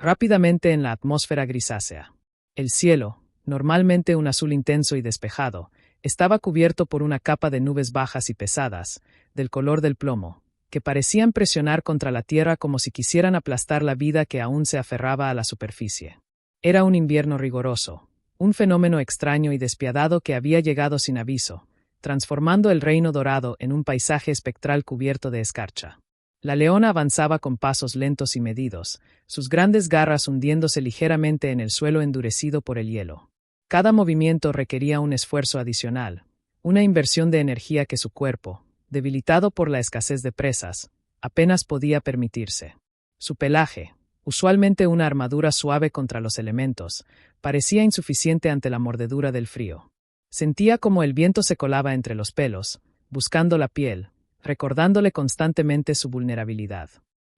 rápidamente en la atmósfera grisácea. El cielo, normalmente un azul intenso y despejado, estaba cubierto por una capa de nubes bajas y pesadas, del color del plomo, que parecían presionar contra la tierra como si quisieran aplastar la vida que aún se aferraba a la superficie. Era un invierno rigoroso, un fenómeno extraño y despiadado que había llegado sin aviso, transformando el reino dorado en un paisaje espectral cubierto de escarcha. La leona avanzaba con pasos lentos y medidos, sus grandes garras hundiéndose ligeramente en el suelo endurecido por el hielo. Cada movimiento requería un esfuerzo adicional, una inversión de energía que su cuerpo, debilitado por la escasez de presas, apenas podía permitirse. Su pelaje, usualmente una armadura suave contra los elementos, parecía insuficiente ante la mordedura del frío. Sentía como el viento se colaba entre los pelos, buscando la piel, recordándole constantemente su vulnerabilidad.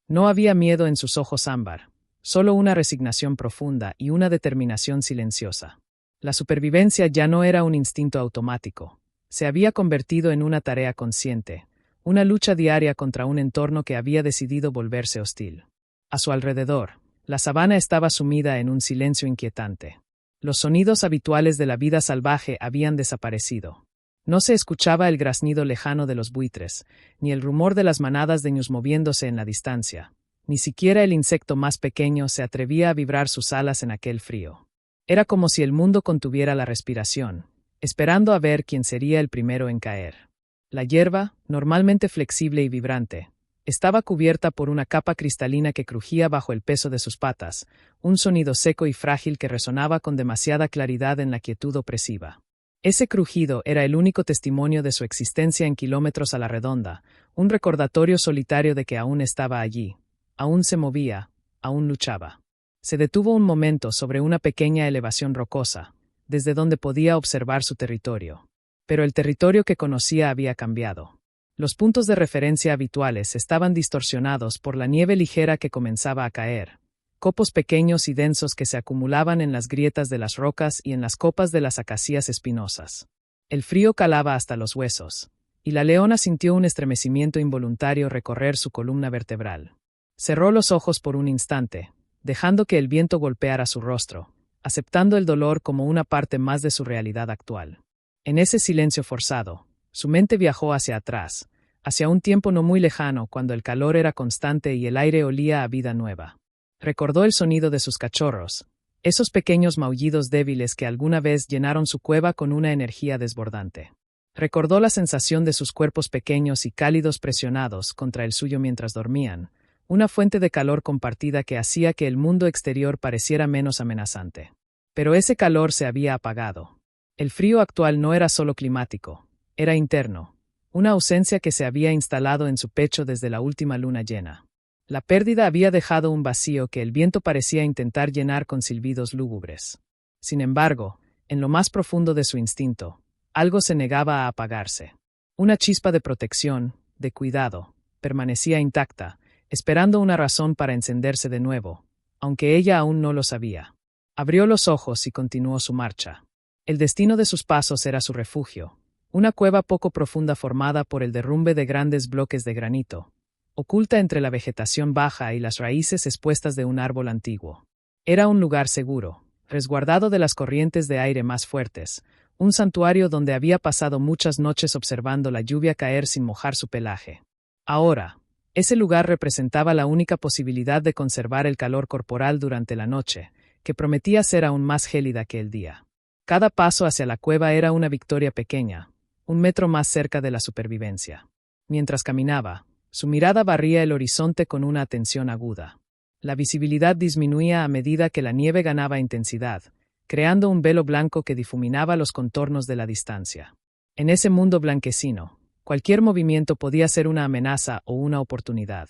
No había miedo en sus ojos ámbar, solo una resignación profunda y una determinación silenciosa. La supervivencia ya no era un instinto automático, se había convertido en una tarea consciente, una lucha diaria contra un entorno que había decidido volverse hostil. A su alrededor, la sabana estaba sumida en un silencio inquietante. Los sonidos habituales de la vida salvaje habían desaparecido. No se escuchaba el graznido lejano de los buitres, ni el rumor de las manadas de ñus moviéndose en la distancia. Ni siquiera el insecto más pequeño se atrevía a vibrar sus alas en aquel frío. Era como si el mundo contuviera la respiración, esperando a ver quién sería el primero en caer. La hierba, normalmente flexible y vibrante, estaba cubierta por una capa cristalina que crujía bajo el peso de sus patas, un sonido seco y frágil que resonaba con demasiada claridad en la quietud opresiva. Ese crujido era el único testimonio de su existencia en kilómetros a la redonda, un recordatorio solitario de que aún estaba allí, aún se movía, aún luchaba. Se detuvo un momento sobre una pequeña elevación rocosa, desde donde podía observar su territorio. Pero el territorio que conocía había cambiado. Los puntos de referencia habituales estaban distorsionados por la nieve ligera que comenzaba a caer, copos pequeños y densos que se acumulaban en las grietas de las rocas y en las copas de las acacias espinosas. El frío calaba hasta los huesos, y la leona sintió un estremecimiento involuntario recorrer su columna vertebral. Cerró los ojos por un instante, dejando que el viento golpeara su rostro, aceptando el dolor como una parte más de su realidad actual. En ese silencio forzado, su mente viajó hacia atrás, hacia un tiempo no muy lejano cuando el calor era constante y el aire olía a vida nueva. Recordó el sonido de sus cachorros, esos pequeños maullidos débiles que alguna vez llenaron su cueva con una energía desbordante. Recordó la sensación de sus cuerpos pequeños y cálidos presionados contra el suyo mientras dormían, una fuente de calor compartida que hacía que el mundo exterior pareciera menos amenazante. Pero ese calor se había apagado. El frío actual no era solo climático, era interno, una ausencia que se había instalado en su pecho desde la última luna llena. La pérdida había dejado un vacío que el viento parecía intentar llenar con silbidos lúgubres. Sin embargo, en lo más profundo de su instinto, algo se negaba a apagarse. Una chispa de protección, de cuidado, permanecía intacta, esperando una razón para encenderse de nuevo, aunque ella aún no lo sabía. Abrió los ojos y continuó su marcha. El destino de sus pasos era su refugio, una cueva poco profunda formada por el derrumbe de grandes bloques de granito, oculta entre la vegetación baja y las raíces expuestas de un árbol antiguo. Era un lugar seguro, resguardado de las corrientes de aire más fuertes, un santuario donde había pasado muchas noches observando la lluvia caer sin mojar su pelaje. Ahora, ese lugar representaba la única posibilidad de conservar el calor corporal durante la noche, que prometía ser aún más gélida que el día. Cada paso hacia la cueva era una victoria pequeña, un metro más cerca de la supervivencia. Mientras caminaba, su mirada barría el horizonte con una atención aguda. La visibilidad disminuía a medida que la nieve ganaba intensidad, creando un velo blanco que difuminaba los contornos de la distancia. En ese mundo blanquecino, cualquier movimiento podía ser una amenaza o una oportunidad.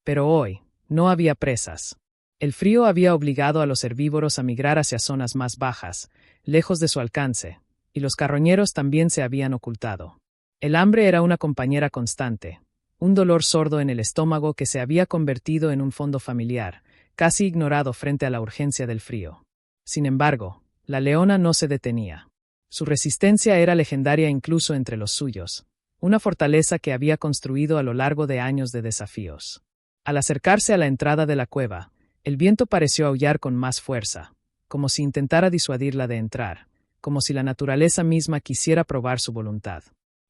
Pero hoy, no había presas. El frío había obligado a los herbívoros a migrar hacia zonas más bajas, lejos de su alcance, y los carroñeros también se habían ocultado. El hambre era una compañera constante, un dolor sordo en el estómago que se había convertido en un fondo familiar, casi ignorado frente a la urgencia del frío. Sin embargo, la leona no se detenía. Su resistencia era legendaria incluso entre los suyos, una fortaleza que había construido a lo largo de años de desafíos. Al acercarse a la entrada de la cueva, El viento pareció aullar con más fuerza, como si intentara disuadirla de entrar, como si la naturaleza misma quisiera probar su voluntad.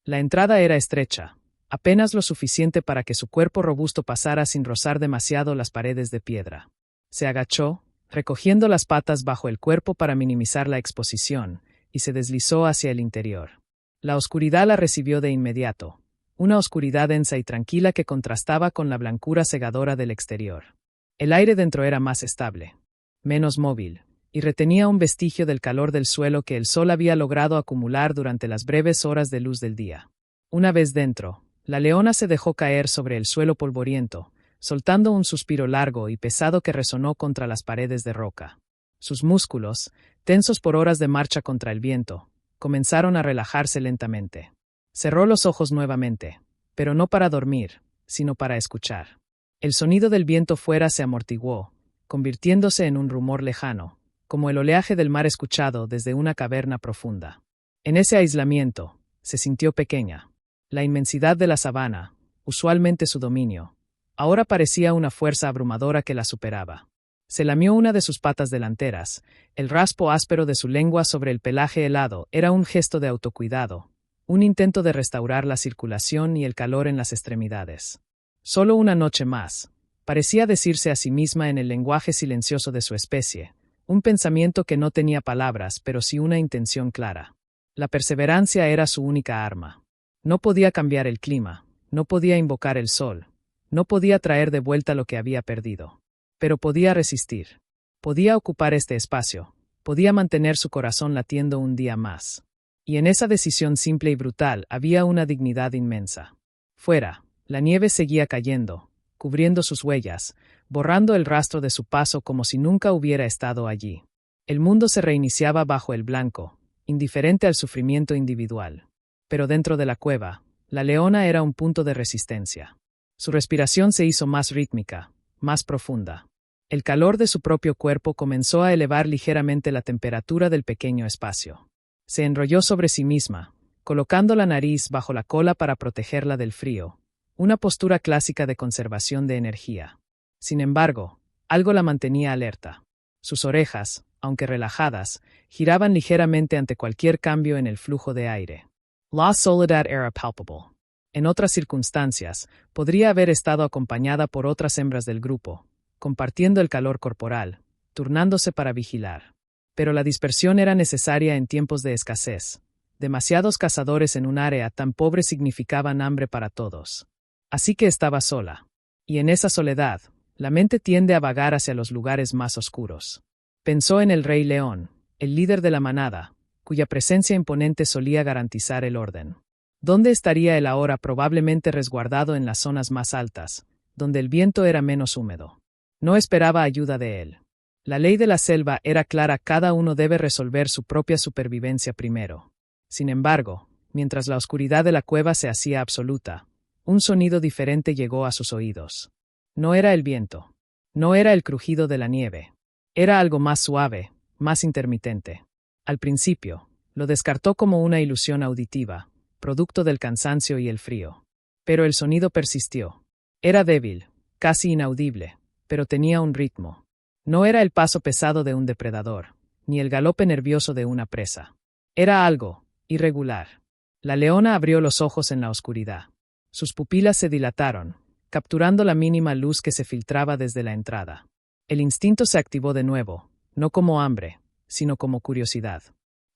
La entrada era estrecha, apenas lo suficiente para que su cuerpo robusto pasara sin rozar demasiado las paredes de piedra. Se agachó, recogiendo las patas bajo el cuerpo para minimizar la exposición, y se deslizó hacia el interior. La oscuridad la recibió de inmediato, una oscuridad densa y tranquila que contrastaba con la blancura cegadora del exterior. El aire dentro era más estable, menos móvil, y retenía un vestigio del calor del suelo que el sol había logrado acumular durante las breves horas de luz del día. Una vez dentro, la leona se dejó caer sobre el suelo polvoriento, soltando un suspiro largo y pesado que resonó contra las paredes de roca. Sus músculos, tensos por horas de marcha contra el viento, comenzaron a relajarse lentamente. Cerró los ojos nuevamente, pero no para dormir, sino para escuchar. El sonido del viento fuera se amortiguó, convirtiéndose en un rumor lejano, como el oleaje del mar escuchado desde una caverna profunda. En ese aislamiento, se sintió pequeña. La inmensidad de la sabana, usualmente su dominio, ahora parecía una fuerza abrumadora que la superaba. Se lamió una de sus patas delanteras, el raspo áspero de su lengua sobre el pelaje helado era un gesto de autocuidado, un intento de restaurar la circulación y el calor en las extremidades. Solo una noche más, parecía decirse a sí misma en el lenguaje silencioso de su especie, un pensamiento que no tenía palabras pero sí una intención clara. La perseverancia era su única arma. No podía cambiar el clima, no podía invocar el sol, no podía traer de vuelta lo que había perdido. Pero podía resistir. Podía ocupar este espacio, podía mantener su corazón latiendo un día más. Y en esa decisión simple y brutal había una dignidad inmensa. Fuera, la nieve seguía cayendo, cubriendo sus huellas, borrando el rastro de su paso como si nunca hubiera estado allí. El mundo se reiniciaba bajo el blanco, indiferente al sufrimiento individual. Pero dentro de la cueva, la leona era un punto de resistencia. Su respiración se hizo más rítmica, más profunda. El calor de su propio cuerpo comenzó a elevar ligeramente la temperatura del pequeño espacio. Se enrolló sobre sí misma, colocando la nariz bajo la cola para protegerla del frío, una postura clásica de conservación de energía. Sin embargo, algo la mantenía alerta. Sus orejas, aunque relajadas, giraban ligeramente ante cualquier cambio en el flujo de aire. La soledad era palpable. En otras circunstancias, podría haber estado acompañada por otras hembras del grupo, compartiendo el calor corporal, turnándose para vigilar. Pero la dispersión era necesaria en tiempos de escasez. Demasiados cazadores en un área tan pobre significaban hambre para todos. Así que estaba sola. Y en esa soledad, la mente tiende a vagar hacia los lugares más oscuros. Pensó en el rey león, el líder de la manada, cuya presencia imponente solía garantizar el orden. ¿Dónde estaría él ahora? Probablemente resguardado en las zonas más altas, donde el viento era menos húmedo. No esperaba ayuda de él. La ley de la selva era clara: cada uno debe resolver su propia supervivencia primero. Sin embargo, mientras la oscuridad de la cueva se hacía absoluta, un sonido diferente llegó a sus oídos. No era el viento. No era el crujido de la nieve. Era algo más suave, más intermitente. Al principio, lo descartó como una ilusión auditiva, producto del cansancio y el frío. Pero el sonido persistió. Era débil, casi inaudible, pero tenía un ritmo. No era el paso pesado de un depredador, ni el galope nervioso de una presa. Era algo irregular. La leona abrió los ojos en la oscuridad. Sus pupilas se dilataron, capturando la mínima luz que se filtraba desde la entrada. El instinto se activó de nuevo, no como hambre, sino como curiosidad.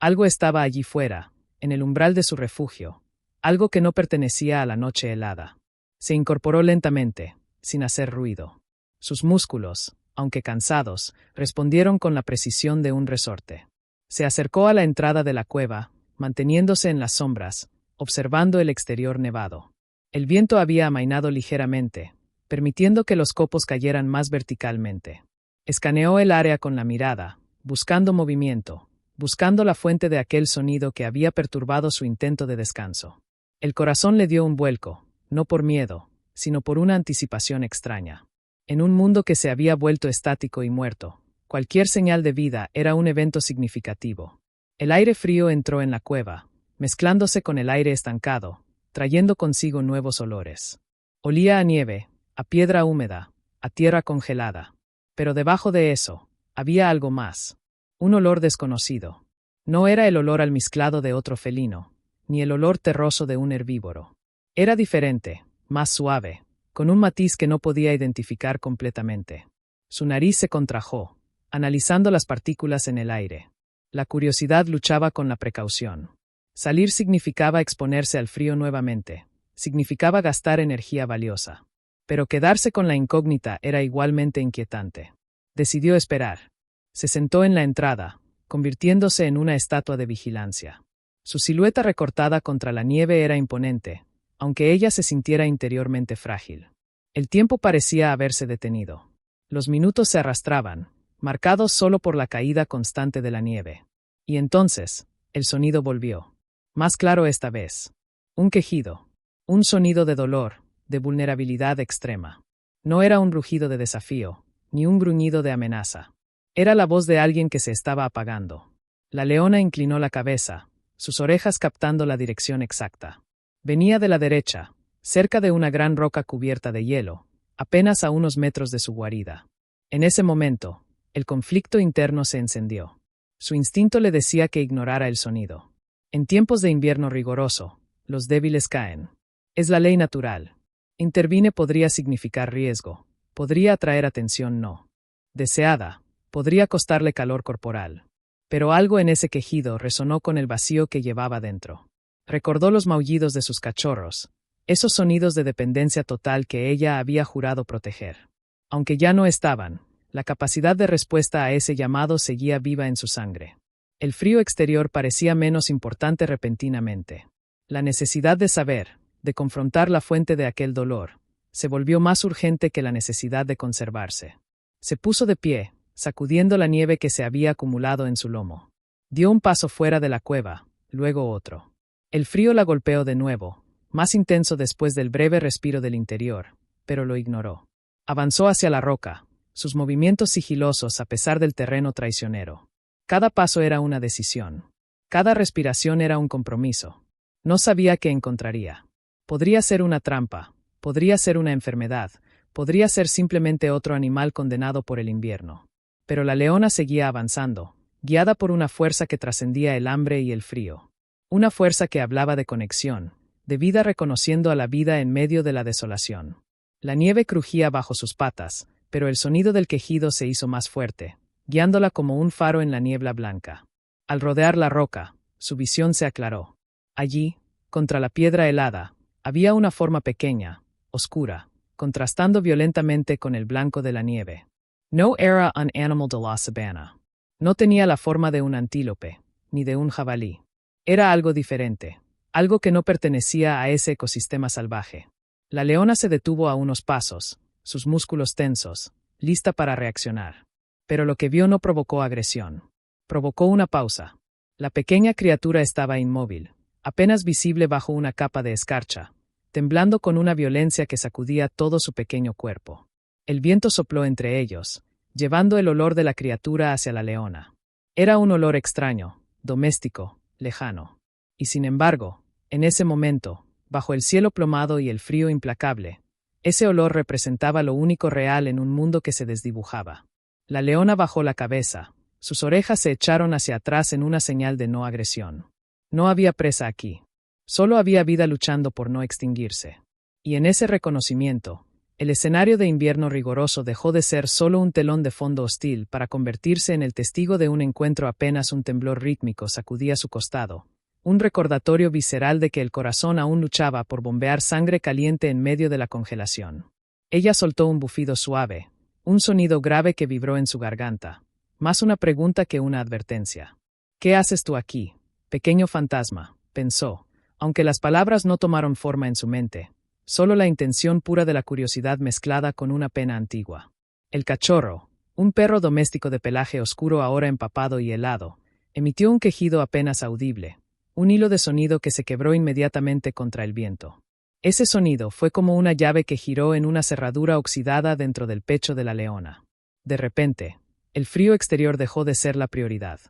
Algo estaba allí fuera, en el umbral de su refugio, algo que no pertenecía a la noche helada. Se incorporó lentamente, sin hacer ruido. Sus músculos, aunque cansados, respondieron con la precisión de un resorte. Se acercó a la entrada de la cueva, manteniéndose en las sombras, observando el exterior nevado. El viento había amainado ligeramente, permitiendo que los copos cayeran más verticalmente. Escaneó el área con la mirada, buscando movimiento, buscando la fuente de aquel sonido que había perturbado su intento de descanso. El corazón le dio un vuelco, no por miedo, sino por una anticipación extraña. En un mundo que se había vuelto estático y muerto, cualquier señal de vida era un evento significativo. El aire frío entró en la cueva, mezclándose con el aire estancado, trayendo consigo nuevos olores. Olía a nieve, a piedra húmeda, a tierra congelada. Pero debajo de eso, había algo más. Un olor desconocido. No era el olor almizclado de otro felino, ni el olor terroso de un herbívoro. Era diferente, más suave, con un matiz que no podía identificar completamente. Su nariz se contrajo, analizando las partículas en el aire. La curiosidad luchaba con la precaución. Salir significaba exponerse al frío nuevamente, significaba gastar energía valiosa. Pero quedarse con la incógnita era igualmente inquietante. Decidió esperar. Se sentó en la entrada, convirtiéndose en una estatua de vigilancia. Su silueta recortada contra la nieve era imponente, aunque ella se sintiera interiormente frágil. El tiempo parecía haberse detenido. Los minutos se arrastraban, marcados solo por la caída constante de la nieve. Y entonces, el sonido volvió. Más claro esta vez. Un quejido. Un sonido de dolor, de vulnerabilidad extrema. No era un rugido de desafío, ni un gruñido de amenaza. Era la voz de alguien que se estaba apagando. La leona inclinó la cabeza, sus orejas captando la dirección exacta. Venía de la derecha, cerca de una gran roca cubierta de hielo, apenas a unos metros de su guarida. En ese momento, el conflicto interno se encendió. Su instinto le decía que ignorara el sonido. En tiempos de invierno rigoroso, los débiles caen. Es la ley natural. Intervine podría significar riesgo, podría atraer atención no deseada, podría costarle calor corporal. Pero algo en ese quejido resonó con el vacío que llevaba dentro. Recordó los maullidos de sus cachorros, esos sonidos de dependencia total que ella había jurado proteger. Aunque ya no estaban, la capacidad de respuesta a ese llamado seguía viva en su sangre. El frío exterior parecía menos importante repentinamente. La necesidad de saber, de confrontar la fuente de aquel dolor, se volvió más urgente que la necesidad de conservarse. Se puso de pie, sacudiendo la nieve que se había acumulado en su lomo. Dio un paso fuera de la cueva, luego otro. El frío la golpeó de nuevo, más intenso después del breve respiro del interior, pero lo ignoró. Avanzó hacia la roca, sus movimientos sigilosos a pesar del terreno traicionero. Cada paso era una decisión. Cada respiración era un compromiso. No sabía qué encontraría. Podría ser una trampa, podría ser una enfermedad, podría ser simplemente otro animal condenado por el invierno. Pero la leona seguía avanzando, guiada por una fuerza que trascendía el hambre y el frío. Una fuerza que hablaba de conexión, de vida reconociendo a la vida en medio de la desolación. La nieve crujía bajo sus patas, pero el sonido del quejido se hizo más fuerte, guiándola como un faro en la niebla blanca. Al rodear la roca, su visión se aclaró. Allí, contra la piedra helada, había una forma pequeña, oscura, contrastando violentamente con el blanco de la nieve. No era un animal de la sabana. No tenía la forma de un antílope, ni de un jabalí. Era algo diferente, algo que no pertenecía a ese ecosistema salvaje. La leona se detuvo a unos pasos, sus músculos tensos, lista para reaccionar. Pero lo que vio no provocó agresión. Provocó una pausa. La pequeña criatura estaba inmóvil, apenas visible bajo una capa de escarcha, temblando con una violencia que sacudía todo su pequeño cuerpo. El viento sopló entre ellos, llevando el olor de la criatura hacia la leona. Era un olor extraño, doméstico, lejano. Y sin embargo, en ese momento, bajo el cielo plomado y el frío implacable, ese olor representaba lo único real en un mundo que se desdibujaba. La leona bajó la cabeza, sus orejas se echaron hacia atrás en una señal de no agresión. No había presa aquí. Solo había vida luchando por no extinguirse. Y en ese reconocimiento, el escenario de invierno rigoroso dejó de ser solo un telón de fondo hostil para convertirse en el testigo de un encuentro. Apenas un temblor rítmico sacudía su costado, un recordatorio visceral de que el corazón aún luchaba por bombear sangre caliente en medio de la congelación. Ella soltó un bufido suave, un sonido grave que vibró en su garganta, más una pregunta que una advertencia. ¿Qué haces tú aquí, pequeño fantasma?, pensó, aunque las palabras no tomaron forma en su mente, solo la intención pura de la curiosidad mezclada con una pena antigua. El cachorro, un perro doméstico de pelaje oscuro ahora empapado y helado, emitió un quejido apenas audible, un hilo de sonido que se quebró inmediatamente contra el viento. Ese sonido fue como una llave que giró en una cerradura oxidada dentro del pecho de la leona. De repente, el frío exterior dejó de ser la prioridad.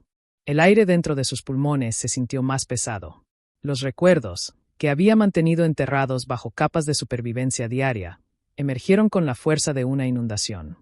El aire dentro de sus pulmones se sintió más pesado. Los recuerdos, que había mantenido enterrados bajo capas de supervivencia diaria, emergieron con la fuerza de una inundación.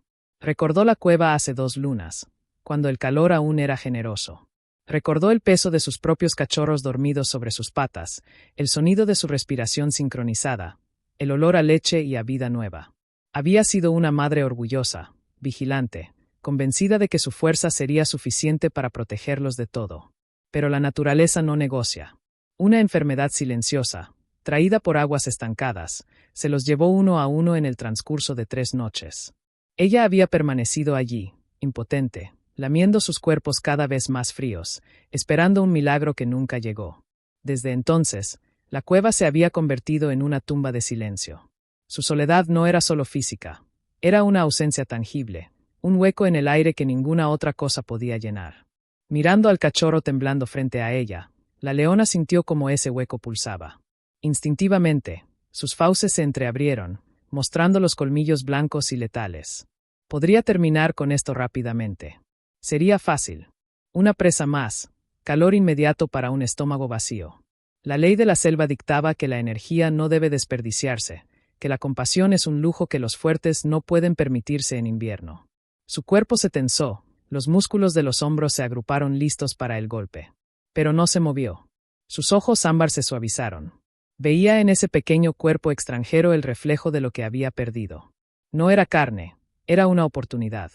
Recordó la cueva hace 2 lunas, cuando el calor aún era generoso. Recordó el peso de sus propios cachorros dormidos sobre sus patas, el sonido de su respiración sincronizada, el olor a leche y a vida nueva. Había sido una madre orgullosa, vigilante, convencida de que su fuerza sería suficiente para protegerlos de todo. Pero la naturaleza no negocia. Una enfermedad silenciosa, traída por aguas estancadas, se los llevó uno a uno en el transcurso de 3 noches. Ella había permanecido allí, impotente, lamiendo sus cuerpos cada vez más fríos, esperando un milagro que nunca llegó. Desde entonces, la cueva se había convertido en una tumba de silencio. Su soledad no era solo física, era una ausencia tangible, un hueco en el aire que ninguna otra cosa podía llenar. Mirando al cachorro temblando frente a ella, la leona sintió como ese hueco pulsaba. Instintivamente, sus fauces se entreabrieron, mostrando los colmillos blancos y letales. Podría terminar con esto rápidamente. Sería fácil. Una presa más, calor inmediato para un estómago vacío. La ley de la selva dictaba que la energía no debe desperdiciarse, que la compasión es un lujo que los fuertes no pueden permitirse en invierno. Su cuerpo se tensó, los músculos de los hombros se agruparon listos para el golpe. Pero no se movió. Sus ojos ámbar se suavizaron. Veía en ese pequeño cuerpo extranjero el reflejo de lo que había perdido. No era carne, era una oportunidad.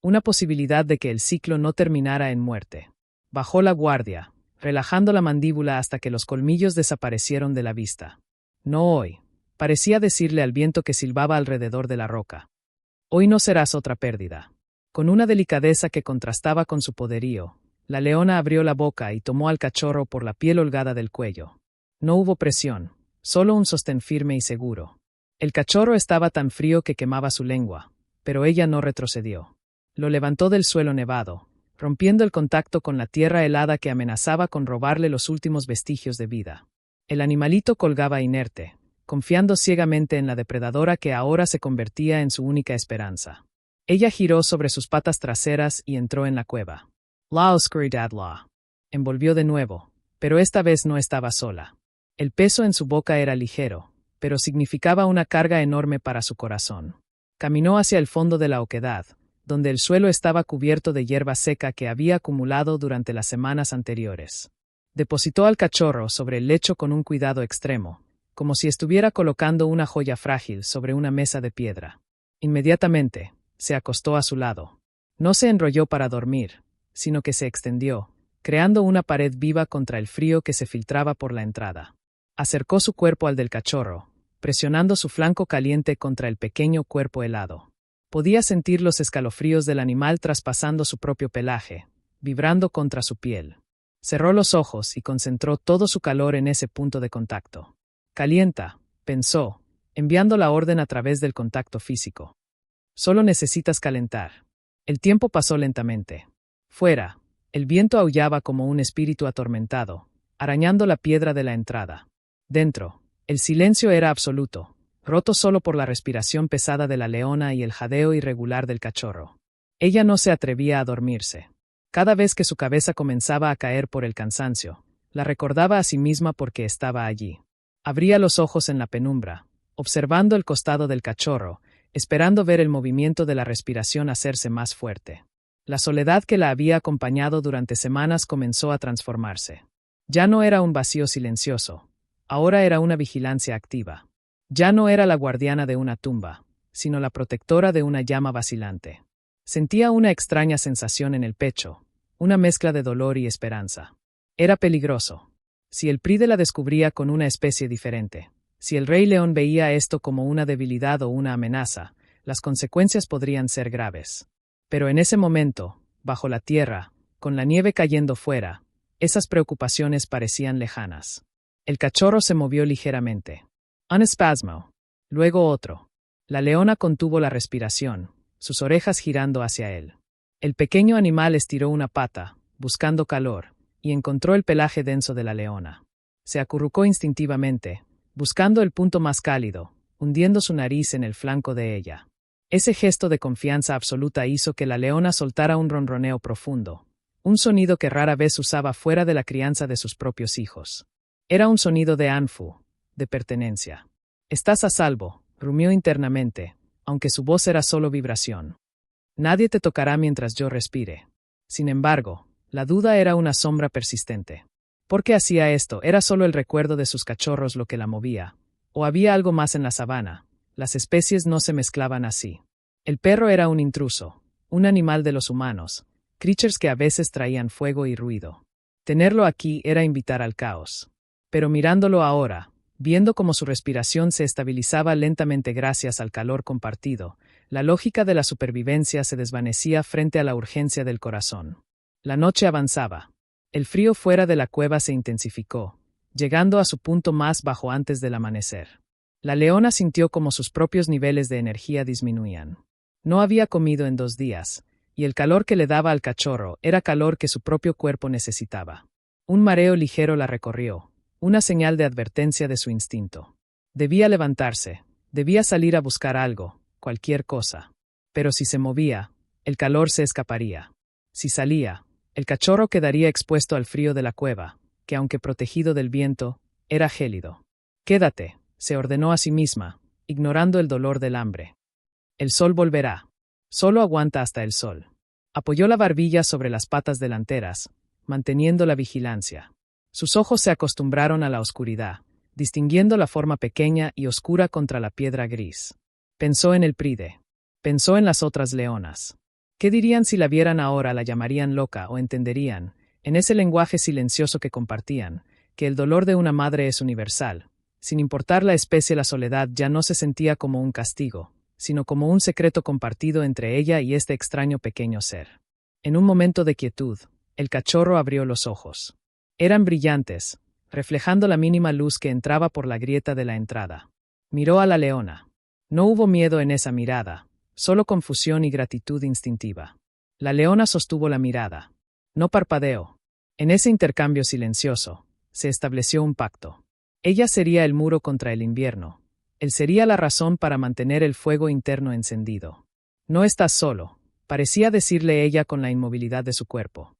Una posibilidad de que el ciclo no terminara en muerte. Bajó la guardia, relajando la mandíbula hasta que los colmillos desaparecieron de la vista. No hoy, parecía decirle al viento que silbaba alrededor de la roca. Hoy no serás otra pérdida. Con una delicadeza que contrastaba con su poderío, la leona abrió la boca y tomó al cachorro por la piel holgada del cuello. No hubo presión, solo un sostén firme y seguro. El cachorro estaba tan frío que quemaba su lengua, pero ella no retrocedió. Lo levantó del suelo nevado, rompiendo el contacto con la tierra helada que amenazaba con robarle los últimos vestigios de vida. El animalito colgaba inerte, confiando ciegamente en la depredadora que ahora se convertía en su única esperanza. Ella giró sobre sus patas traseras y entró en la cueva. La oscuridad envolvió de nuevo, pero esta vez no estaba sola. El peso en su boca era ligero, pero significaba una carga enorme para su corazón. Caminó hacia el fondo de la oquedad, donde el suelo estaba cubierto de hierba seca que había acumulado durante las semanas anteriores. Depositó al cachorro sobre el lecho con un cuidado extremo, como si estuviera colocando una joya frágil sobre una mesa de piedra. Inmediatamente, se acostó a su lado. No se enrolló para dormir, sino que se extendió, creando una pared viva contra el frío que se filtraba por la entrada. Acercó su cuerpo al del cachorro, presionando su flanco caliente contra el pequeño cuerpo helado. Podía sentir los escalofríos del animal traspasando su propio pelaje, vibrando contra su piel. Cerró los ojos y concentró todo su calor en ese punto de contacto. Calienta, pensó, enviando la orden a través del contacto físico. Solo necesitas calentar. El tiempo pasó lentamente. Fuera, el viento aullaba como un espíritu atormentado, arañando la piedra de la entrada. Dentro, el silencio era absoluto, roto solo por la respiración pesada de la leona y el jadeo irregular del cachorro. Ella no se atrevía a dormirse. Cada vez que su cabeza comenzaba a caer por el cansancio, la recordaba a sí misma porque estaba allí. Abría los ojos en la penumbra, observando el costado del cachorro, esperando ver el movimiento de la respiración hacerse más fuerte. La soledad que la había acompañado durante semanas comenzó a transformarse. Ya no era un vacío silencioso, ahora era una vigilancia activa. Ya no era la guardiana de una tumba, sino la protectora de una llama vacilante. Sentía una extraña sensación en el pecho, una mezcla de dolor y esperanza. Era peligroso. Si el Pride la descubría con una especie diferente, si el Rey León veía esto como una debilidad o una amenaza, las consecuencias podrían ser graves. Pero en ese momento, bajo la tierra, con la nieve cayendo fuera, esas preocupaciones parecían lejanas. El cachorro se movió ligeramente. Un espasmo. Luego otro. La leona contuvo la respiración, sus orejas girando hacia él. El pequeño animal estiró una pata, buscando calor, y encontró el pelaje denso de la leona. Se acurrucó instintivamente, buscando el punto más cálido, hundiendo su nariz en el flanco de ella. Ese gesto de confianza absoluta hizo que la leona soltara un ronroneo profundo, un sonido que rara vez usaba fuera de la crianza de sus propios hijos. Era un sonido de Anfu, de pertenencia. Estás a salvo, rumió internamente, aunque su voz era solo vibración. Nadie te tocará mientras yo respire. Sin embargo, la duda era una sombra persistente. ¿Por qué hacía esto? ¿Era solo el recuerdo de sus cachorros lo que la movía? ¿O había algo más en la sabana? Las especies no se mezclaban así. El perro era un intruso, un animal de los humanos, creatures que a veces traían fuego y ruido. Tenerlo aquí era invitar al caos. Pero mirándolo ahora, viendo cómo su respiración se estabilizaba lentamente gracias al calor compartido, la lógica de la supervivencia se desvanecía frente a la urgencia del corazón. La noche avanzaba. El frío fuera de la cueva se intensificó, llegando a su punto más bajo antes del amanecer. La leona sintió como sus propios niveles de energía disminuían. No había comido en 2 días, y el calor que le daba al cachorro era calor que su propio cuerpo necesitaba. Un mareo ligero la recorrió, una señal de advertencia de su instinto. Debía levantarse, debía salir a buscar algo, cualquier cosa. Pero si se movía, el calor se escaparía. Si salía, el cachorro quedaría expuesto al frío de la cueva, que aunque protegido del viento, era gélido. «Quédate», se ordenó a sí misma, ignorando el dolor del hambre. «El sol volverá. Solo aguanta hasta el sol». Apoyó la barbilla sobre las patas delanteras, manteniendo la vigilancia. Sus ojos se acostumbraron a la oscuridad, distinguiendo la forma pequeña y oscura contra la piedra gris. Pensó en el pride. Pensó en las otras leonas. ¿Qué dirían si la vieran ahora? La llamarían loca o entenderían, en ese lenguaje silencioso que compartían, que el dolor de una madre es universal. Sin importar la especie, la soledad ya no se sentía como un castigo, sino como un secreto compartido entre ella y este extraño pequeño ser. En un momento de quietud, el cachorro abrió los ojos. Eran brillantes, reflejando la mínima luz que entraba por la grieta de la entrada. Miró a la leona. No hubo miedo en esa mirada, solo confusión y gratitud instintiva. La leona sostuvo la mirada. No parpadeó. En ese intercambio silencioso, se estableció un pacto. Ella sería el muro contra el invierno. Él sería la razón para mantener el fuego interno encendido. «No estás solo», parecía decirle ella con la inmovilidad de su cuerpo.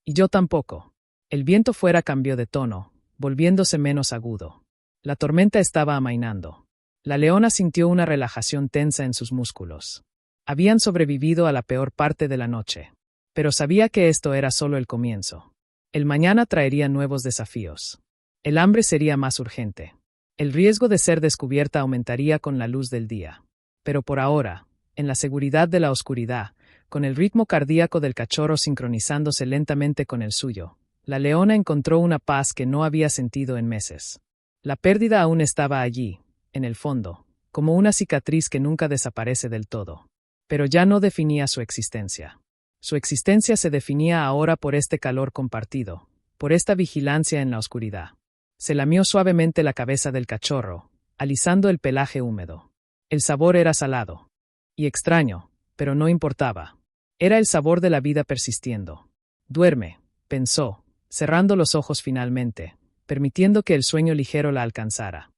«Y yo tampoco». El viento fuera cambió de tono, volviéndose menos agudo. La tormenta estaba amainando. La leona sintió una relajación tensa en sus músculos. Habían sobrevivido a la peor parte de la noche. Pero sabía que esto era solo el comienzo. El mañana traería nuevos desafíos. El hambre sería más urgente. El riesgo de ser descubierta aumentaría con la luz del día. Pero por ahora, en la seguridad de la oscuridad, con el ritmo cardíaco del cachorro sincronizándose lentamente con el suyo, la leona encontró una paz que no había sentido en meses. La pérdida aún estaba allí, en el fondo, como una cicatriz que nunca desaparece del todo. Pero ya no definía su existencia. Su existencia se definía ahora por este calor compartido, por esta vigilancia en la oscuridad. Se lamió suavemente la cabeza del cachorro, alisando el pelaje húmedo. El sabor era salado y extraño, pero no importaba. Era el sabor de la vida persistiendo. «Duerme», pensó, cerrando los ojos finalmente, permitiendo que el sueño ligero la alcanzara.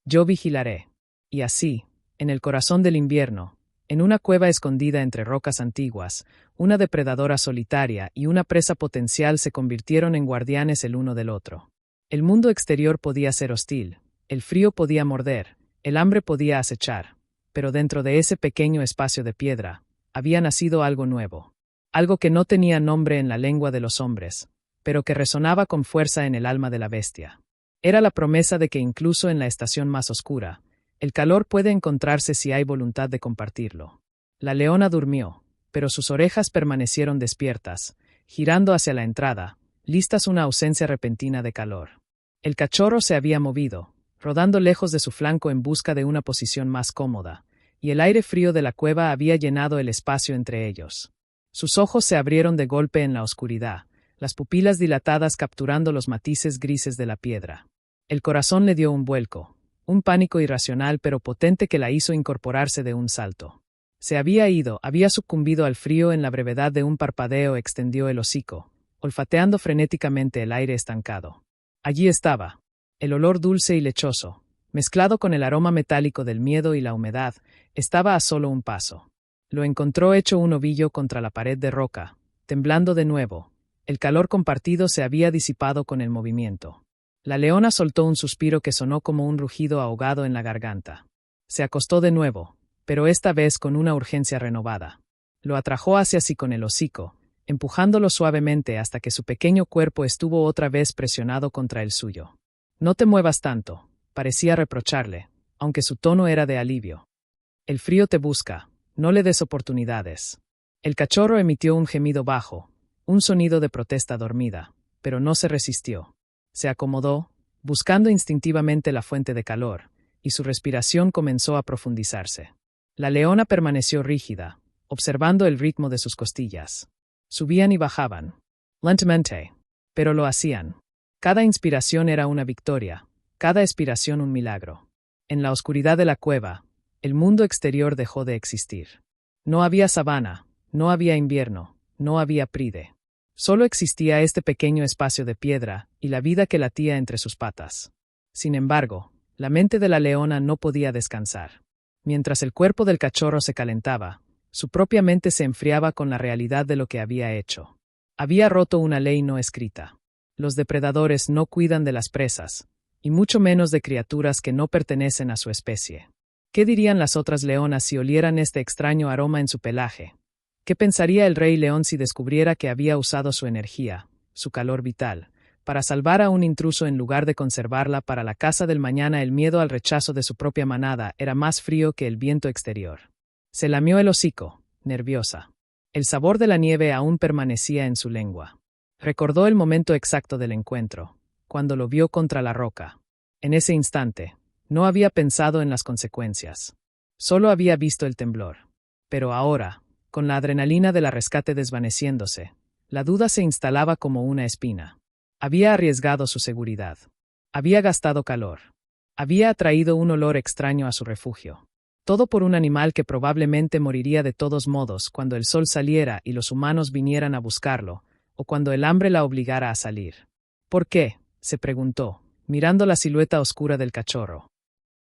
«Yo vigilaré». Y así, en el corazón del invierno, en una cueva escondida entre rocas antiguas, una depredadora solitaria y una presa potencial se convirtieron en guardianes el uno del otro. El mundo exterior podía ser hostil, el frío podía morder, el hambre podía acechar, pero dentro de ese pequeño espacio de piedra, había nacido algo nuevo. Algo que no tenía nombre en la lengua de los hombres, pero que resonaba con fuerza en el alma de la bestia. Era la promesa de que incluso en la estación más oscura, el calor puede encontrarse si hay voluntad de compartirlo. La leona durmió, pero sus orejas permanecieron despiertas, girando hacia la entrada, listas una ausencia repentina de calor. El cachorro se había movido, rodando lejos de su flanco en busca de una posición más cómoda, y el aire frío de la cueva había llenado el espacio entre ellos. Sus ojos se abrieron de golpe en la oscuridad, las pupilas dilatadas capturando los matices grises de la piedra. El corazón le dio un vuelco, un pánico irracional pero potente que la hizo incorporarse de un salto. Se había ido, había sucumbido al frío en la brevedad de un parpadeo. Extendió el hocico, olfateando frenéticamente el aire estancado. Allí estaba, el olor dulce y lechoso, mezclado con el aroma metálico del miedo y la humedad, estaba a solo un paso. Lo encontró hecho un ovillo contra la pared de roca, temblando de nuevo. El calor compartido se había disipado con el movimiento. La leona soltó un suspiro que sonó como un rugido ahogado en la garganta. Se acostó de nuevo, pero esta vez con una urgencia renovada. Lo atrajo hacia sí con el hocico, empujándolo suavemente hasta que su pequeño cuerpo estuvo otra vez presionado contra el suyo. «No te muevas tanto», parecía reprocharle, aunque su tono era de alivio. «El frío te busca, no le des oportunidades». El cachorro emitió un gemido bajo, un sonido de protesta dormida, pero no se resistió. Se acomodó, buscando instintivamente la fuente de calor, y su respiración comenzó a profundizarse. La leona permaneció rígida, observando el ritmo de sus costillas. Subían y bajaban, lentamente, pero lo hacían. Cada inspiración era una victoria, cada expiración un milagro. En la oscuridad de la cueva, el mundo exterior dejó de existir. No había sabana, no había invierno, no había pride. Solo existía este pequeño espacio de piedra y la vida que latía entre sus patas. Sin embargo, la mente de la leona no podía descansar. Mientras el cuerpo del cachorro se calentaba, su propia mente se enfriaba con la realidad de lo que había hecho. Había roto una ley no escrita. Los depredadores no cuidan de las presas, y mucho menos de criaturas que no pertenecen a su especie. ¿Qué dirían las otras leonas si olieran este extraño aroma en su pelaje? ¿Qué pensaría el rey león si descubriera que había usado su energía, su calor vital, para salvar a un intruso en lugar de conservarla para la caza del mañana? El miedo al rechazo de su propia manada era más frío que el viento exterior. Se lamió el hocico, nerviosa. El sabor de la nieve aún permanecía en su lengua. Recordó el momento exacto del encuentro, cuando lo vio contra la roca. En ese instante, no había pensado en las consecuencias. Solo había visto el temblor. Pero ahora, con la adrenalina del rescate desvaneciéndose, la duda se instalaba como una espina. Había arriesgado su seguridad. Había gastado calor. Había atraído un olor extraño a su refugio. Todo por un animal que probablemente moriría de todos modos cuando el sol saliera y los humanos vinieran a buscarlo, o cuando el hambre la obligara a salir. ¿Por qué?, se preguntó, mirando la silueta oscura del cachorro.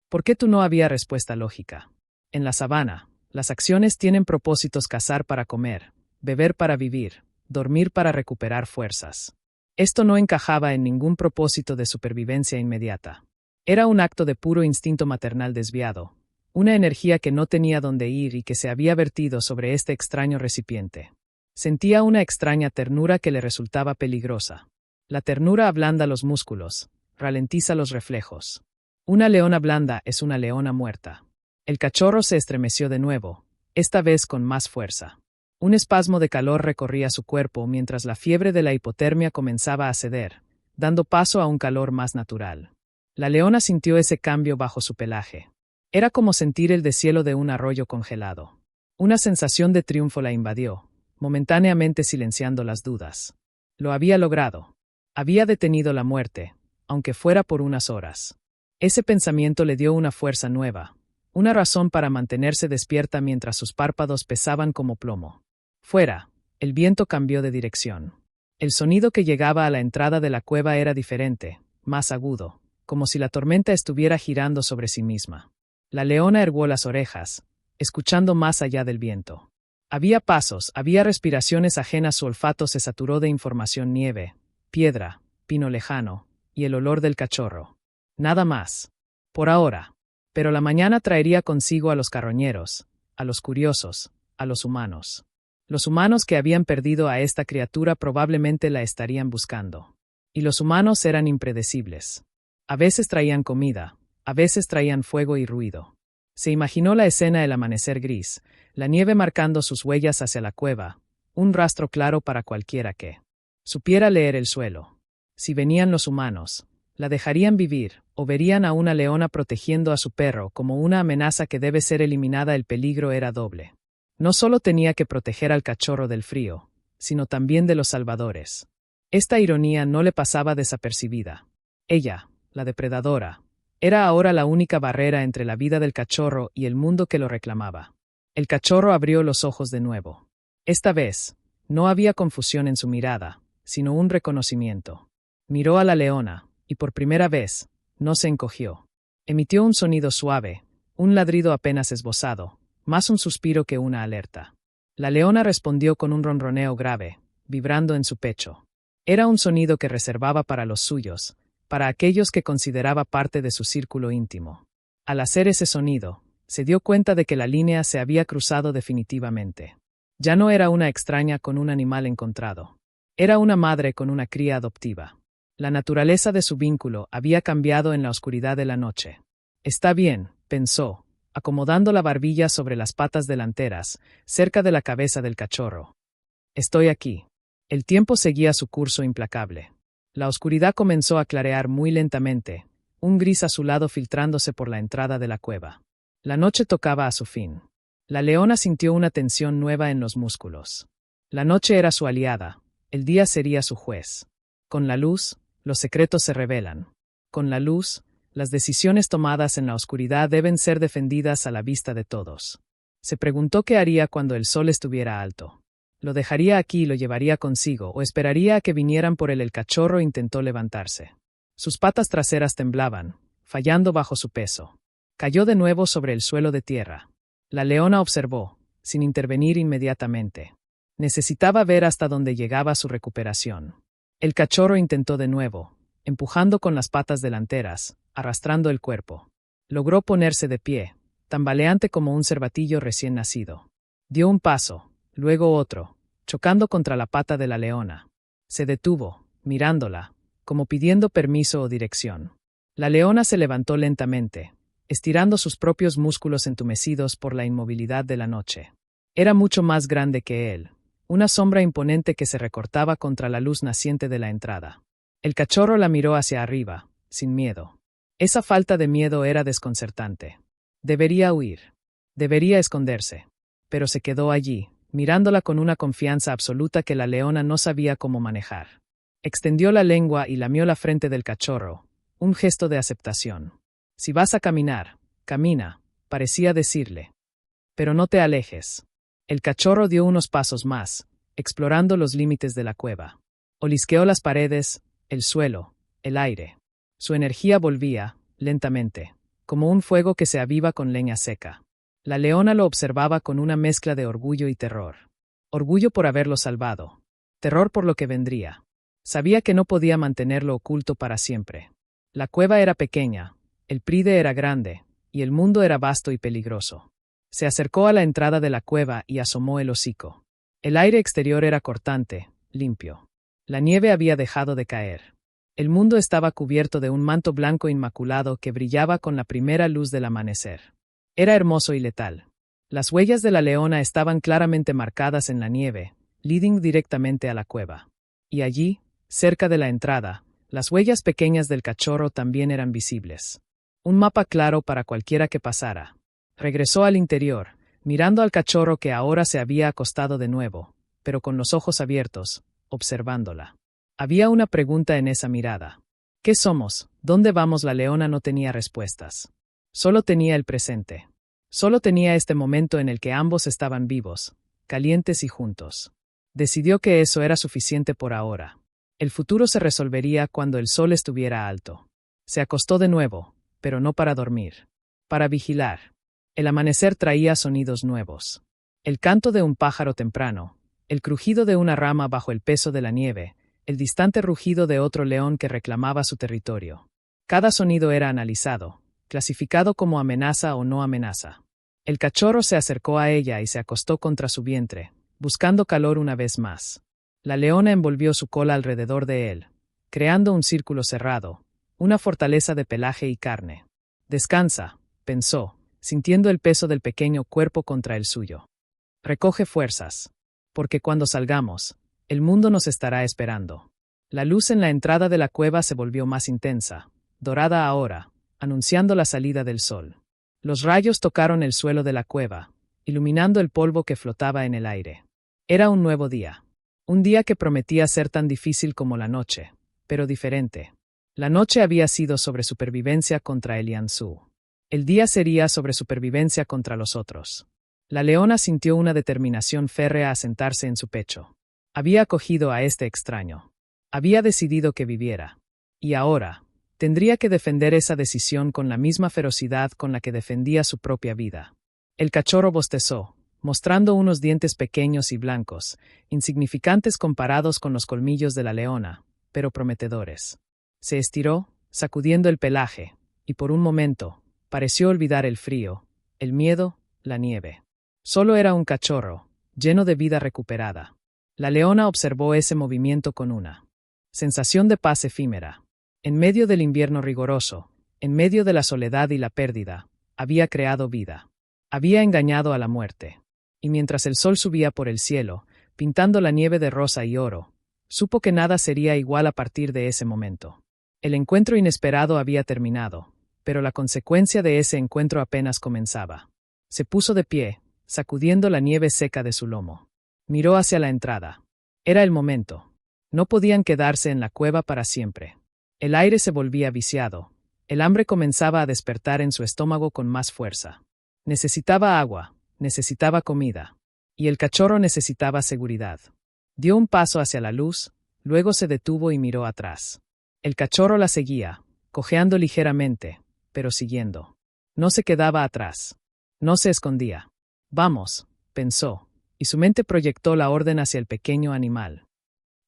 ¿Por qué tú no había respuesta lógica? En la sabana, las acciones tienen propósitos: cazar para comer, beber para vivir, dormir para recuperar fuerzas. Esto no encajaba en ningún propósito de supervivencia inmediata. Era un acto de puro instinto maternal desviado, una energía que no tenía dónde ir y que se había vertido sobre este extraño recipiente. Sentía una extraña ternura que le resultaba peligrosa. La ternura ablanda los músculos, ralentiza los reflejos. Una leona blanda es una leona muerta. El cachorro se estremeció de nuevo, esta vez con más fuerza. Un espasmo de calor recorría su cuerpo mientras la fiebre de la hipotermia comenzaba a ceder, dando paso a un calor más natural. La leona sintió ese cambio bajo su pelaje. Era como sentir el deshielo de un arroyo congelado. Una sensación de triunfo la invadió, momentáneamente silenciando las dudas. Lo había logrado. Había detenido la muerte, aunque fuera por unas horas. Ese pensamiento le dio una fuerza nueva, una razón para mantenerse despierta mientras sus párpados pesaban como plomo. Fuera, el viento cambió de dirección. El sonido que llegaba a la entrada de la cueva era diferente, más agudo, como si la tormenta estuviera girando sobre sí misma. La leona erguó las orejas, escuchando más allá del viento. Había pasos, había respiraciones ajenas. Su olfato se saturó de información: nieve, piedra, pino lejano, y el olor del cachorro. Nada más. Por ahora. Pero la mañana traería consigo a los carroñeros, a los curiosos, a los humanos. Los humanos que habían perdido a esta criatura probablemente la estarían buscando. Y los humanos eran impredecibles. A veces traían comida, a veces traían fuego y ruido. Se imaginó la escena: el amanecer gris, la nieve marcando sus huellas hacia la cueva, un rastro claro para cualquiera que supiera leer el suelo. Si venían los humanos, la dejarían vivir, o verían a una leona protegiendo a su perro como una amenaza que debe ser eliminada. El peligro era doble. No solo tenía que proteger al cachorro del frío, sino también de los salvadores. Esta ironía no le pasaba desapercibida. Ella, la depredadora, era ahora la única barrera entre la vida del cachorro y el mundo que lo reclamaba. El cachorro abrió los ojos de nuevo. Esta vez, no había confusión en su mirada, sino un reconocimiento. Miró a la leona, y por primera vez, no se encogió. Emitió un sonido suave, un ladrido apenas esbozado, más un suspiro que una alerta. La leona respondió con un ronroneo grave, vibrando en su pecho. Era un sonido que reservaba para los suyos, para aquellos que consideraba parte de su círculo íntimo. Al hacer ese sonido, se dio cuenta de que la línea se había cruzado definitivamente. Ya no era una extraña con un animal encontrado. Era una madre con una cría adoptiva. La naturaleza de su vínculo había cambiado en la oscuridad de la noche. Está bien, pensó, acomodando la barbilla sobre las patas delanteras, cerca de la cabeza del cachorro. Estoy aquí. El tiempo seguía su curso implacable. La oscuridad comenzó a clarear muy lentamente, un gris azulado filtrándose por la entrada de la cueva. La noche tocaba a su fin. La leona sintió una tensión nueva en los músculos. La noche era su aliada, el día sería su juez. Con la luz, los secretos se revelan. Con la luz, las decisiones tomadas en la oscuridad deben ser defendidas a la vista de todos. Se preguntó qué haría cuando el sol estuviera alto. ¿Lo dejaría aquí y lo llevaría consigo o esperaría a que vinieran por él? El cachorro intentó levantarse. Sus patas traseras temblaban, fallando bajo su peso. Cayó de nuevo sobre el suelo de tierra. La leona observó, sin intervenir inmediatamente. Necesitaba ver hasta dónde llegaba su recuperación. El cachorro intentó de nuevo, empujando con las patas delanteras, arrastrando el cuerpo. Logró ponerse de pie, tambaleante como un cervatillo recién nacido. Dio un paso, luego otro, chocando contra la pata de la leona. Se detuvo, mirándola, como pidiendo permiso o dirección. La leona se levantó lentamente, estirando sus propios músculos entumecidos por la inmovilidad de la noche. Era mucho más grande que él, una sombra imponente que se recortaba contra la luz naciente de la entrada. El cachorro la miró hacia arriba, sin miedo. Esa falta de miedo era desconcertante. Debería huir. Debería esconderse. Pero se quedó allí, mirándola con una confianza absoluta que la leona no sabía cómo manejar. Extendió la lengua y lamió la frente del cachorro, un gesto de aceptación. Si vas a caminar, camina, parecía decirle. Pero no te alejes. El cachorro dio unos pasos más, explorando los límites de la cueva. Olisqueó las paredes, el suelo, el aire. Su energía volvía, lentamente, como un fuego que se aviva con leña seca. La leona lo observaba con una mezcla de orgullo y terror. Orgullo por haberlo salvado. Terror por lo que vendría. Sabía que no podía mantenerlo oculto para siempre. La cueva era pequeña, el pride era grande, y el mundo era vasto y peligroso. Se acercó a la entrada de la cueva y asomó el hocico. El aire exterior era cortante, limpio. La nieve había dejado de caer. El mundo estaba cubierto de un manto blanco inmaculado que brillaba con la primera luz del amanecer. Era hermoso y letal. Las huellas de la leona estaban claramente marcadas en la nieve, leading directamente a la cueva. Y allí, cerca de la entrada, las huellas pequeñas del cachorro también eran visibles. Un mapa claro para cualquiera que pasara. Regresó al interior, mirando al cachorro que ahora se había acostado de nuevo, pero con los ojos abiertos, observándola. Había una pregunta en esa mirada. ¿Qué somos? ¿Dónde vamos? La leona no tenía respuestas. Solo tenía el presente. Solo tenía este momento en el que ambos estaban vivos, calientes y juntos. Decidió que eso era suficiente por ahora. El futuro se resolvería cuando el sol estuviera alto. Se acostó de nuevo, pero no para dormir. Para vigilar. El amanecer traía sonidos nuevos. El canto de un pájaro temprano, el crujido de una rama bajo el peso de la nieve, el distante rugido de otro león que reclamaba su territorio. Cada sonido era analizado, clasificado como amenaza o no amenaza. El cachorro se acercó a ella y se acostó contra su vientre, buscando calor una vez más. La leona envolvió su cola alrededor de él, creando un círculo cerrado, una fortaleza de pelaje y carne. Descansa, pensó, sintiendo el peso del pequeño cuerpo contra el suyo. Recoge fuerzas, porque cuando salgamos, el mundo nos estará esperando. La luz en la entrada de la cueva se volvió más intensa, dorada ahora, anunciando la salida del sol. Los rayos tocaron el suelo de la cueva, iluminando el polvo que flotaba en el aire. Era un nuevo día. Un día que prometía ser tan difícil como la noche, pero diferente. La noche había sido sobre supervivencia contra el Yansu. El día sería sobre supervivencia contra los otros. La leona sintió una determinación férrea a sentarse en su pecho. Había acogido a este extraño. Había decidido que viviera. Y ahora, tendría que defender esa decisión con la misma ferocidad con la que defendía su propia vida. El cachorro bostezó, mostrando unos dientes pequeños y blancos, insignificantes comparados con los colmillos de la leona, pero prometedores. Se estiró, sacudiendo el pelaje, y por un momento, pareció olvidar el frío, el miedo, la nieve. Solo era un cachorro, lleno de vida recuperada. La leona observó ese movimiento con una sensación de paz efímera. En medio del invierno rigoroso, en medio de la soledad y la pérdida, había creado vida. Había engañado a la muerte. Y mientras el sol subía por el cielo, pintando la nieve de rosa y oro, supo que nada sería igual a partir de ese momento. El encuentro inesperado había terminado, pero la consecuencia de ese encuentro apenas comenzaba. Se puso de pie, sacudiendo la nieve seca de su lomo. Miró hacia la entrada. Era el momento. No podían quedarse en la cueva para siempre. El aire se volvía viciado. El hambre comenzaba a despertar en su estómago con más fuerza. Necesitaba agua, necesitaba comida. Y el cachorro necesitaba seguridad. Dio un paso hacia la luz, luego se detuvo y miró atrás. El cachorro la seguía, cojeando ligeramente, pero siguiendo. No se quedaba atrás. No se escondía. Vamos, pensó, y su mente proyectó la orden hacia el pequeño animal.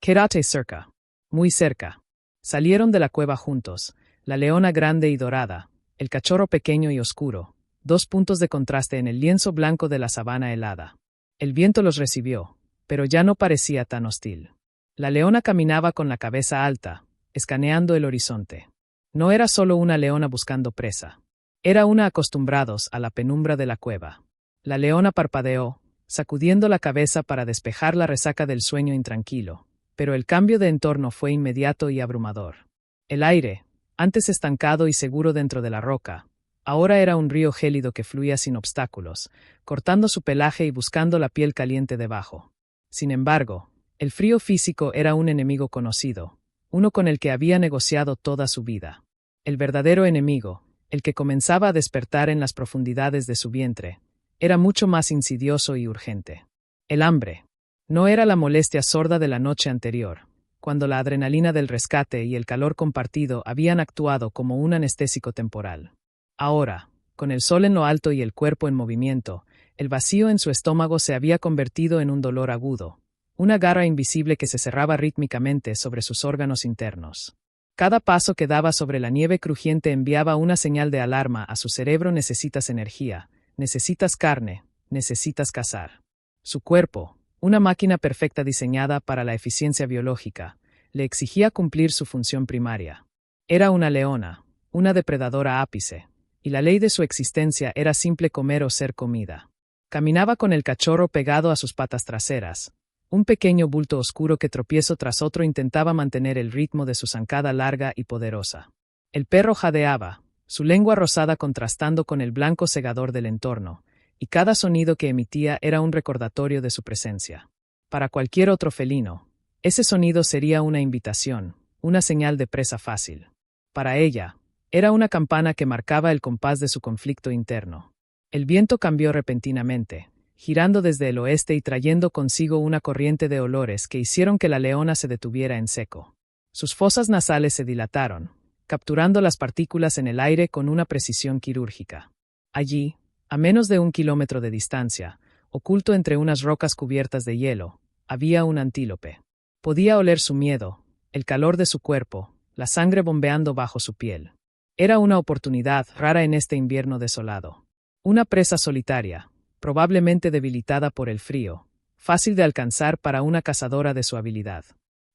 Quédate cerca. Muy cerca. Salieron de la cueva juntos, la leona grande y dorada, el cachorro pequeño y oscuro, dos puntos de contraste en el lienzo blanco de la sabana helada. El viento los recibió, pero ya no parecía tan hostil. La leona caminaba con la cabeza alta, escaneando el horizonte. No era solo una leona buscando presa. Era una acostumbrados a la penumbra de la cueva. La leona parpadeó, sacudiendo la cabeza para despejar la resaca del sueño intranquilo, pero el cambio de entorno fue inmediato y abrumador. El aire, antes estancado y seguro dentro de la roca, ahora era un río gélido que fluía sin obstáculos, cortando su pelaje y buscando la piel caliente debajo. Sin embargo, el frío físico era un enemigo conocido, uno con el que había negociado toda su vida. El verdadero enemigo, el que comenzaba a despertar en las profundidades de su vientre, era mucho más insidioso y urgente. El hambre. No era la molestia sorda de la noche anterior, cuando la adrenalina del rescate y el calor compartido habían actuado como un anestésico temporal. Ahora, con el sol en lo alto y el cuerpo en movimiento, el vacío en su estómago se había convertido en un dolor agudo, una garra invisible que se cerraba rítmicamente sobre sus órganos internos. Cada paso que daba sobre la nieve crujiente enviaba una señal de alarma a su cerebro: necesitas energía, necesitas carne, necesitas cazar. Su cuerpo, una máquina perfecta diseñada para la eficiencia biológica, le exigía cumplir su función primaria. Era una leona, una depredadora ápice, y la ley de su existencia era simple: comer o ser comida. Caminaba con el cachorro pegado a sus patas traseras, un pequeño bulto oscuro que tropiezo tras otro intentaba mantener el ritmo de su zancada larga y poderosa. El perro jadeaba, su lengua rosada contrastando con el blanco cegador del entorno, y cada sonido que emitía era un recordatorio de su presencia. Para cualquier otro felino, ese sonido sería una invitación, una señal de presa fácil. Para ella, era una campana que marcaba el compás de su conflicto interno. El viento cambió repentinamente, girando desde el oeste y trayendo consigo una corriente de olores que hicieron que la leona se detuviera en seco. Sus fosas nasales se dilataron, capturando las partículas en el aire con una precisión quirúrgica. Allí, a menos de 1 kilómetro de distancia, oculto entre unas rocas cubiertas de hielo, había un antílope. Podía oler su miedo, el calor de su cuerpo, la sangre bombeando bajo su piel. Era una oportunidad rara en este invierno desolado. Una presa solitaria, probablemente debilitada por el frío, fácil de alcanzar para una cazadora de su habilidad.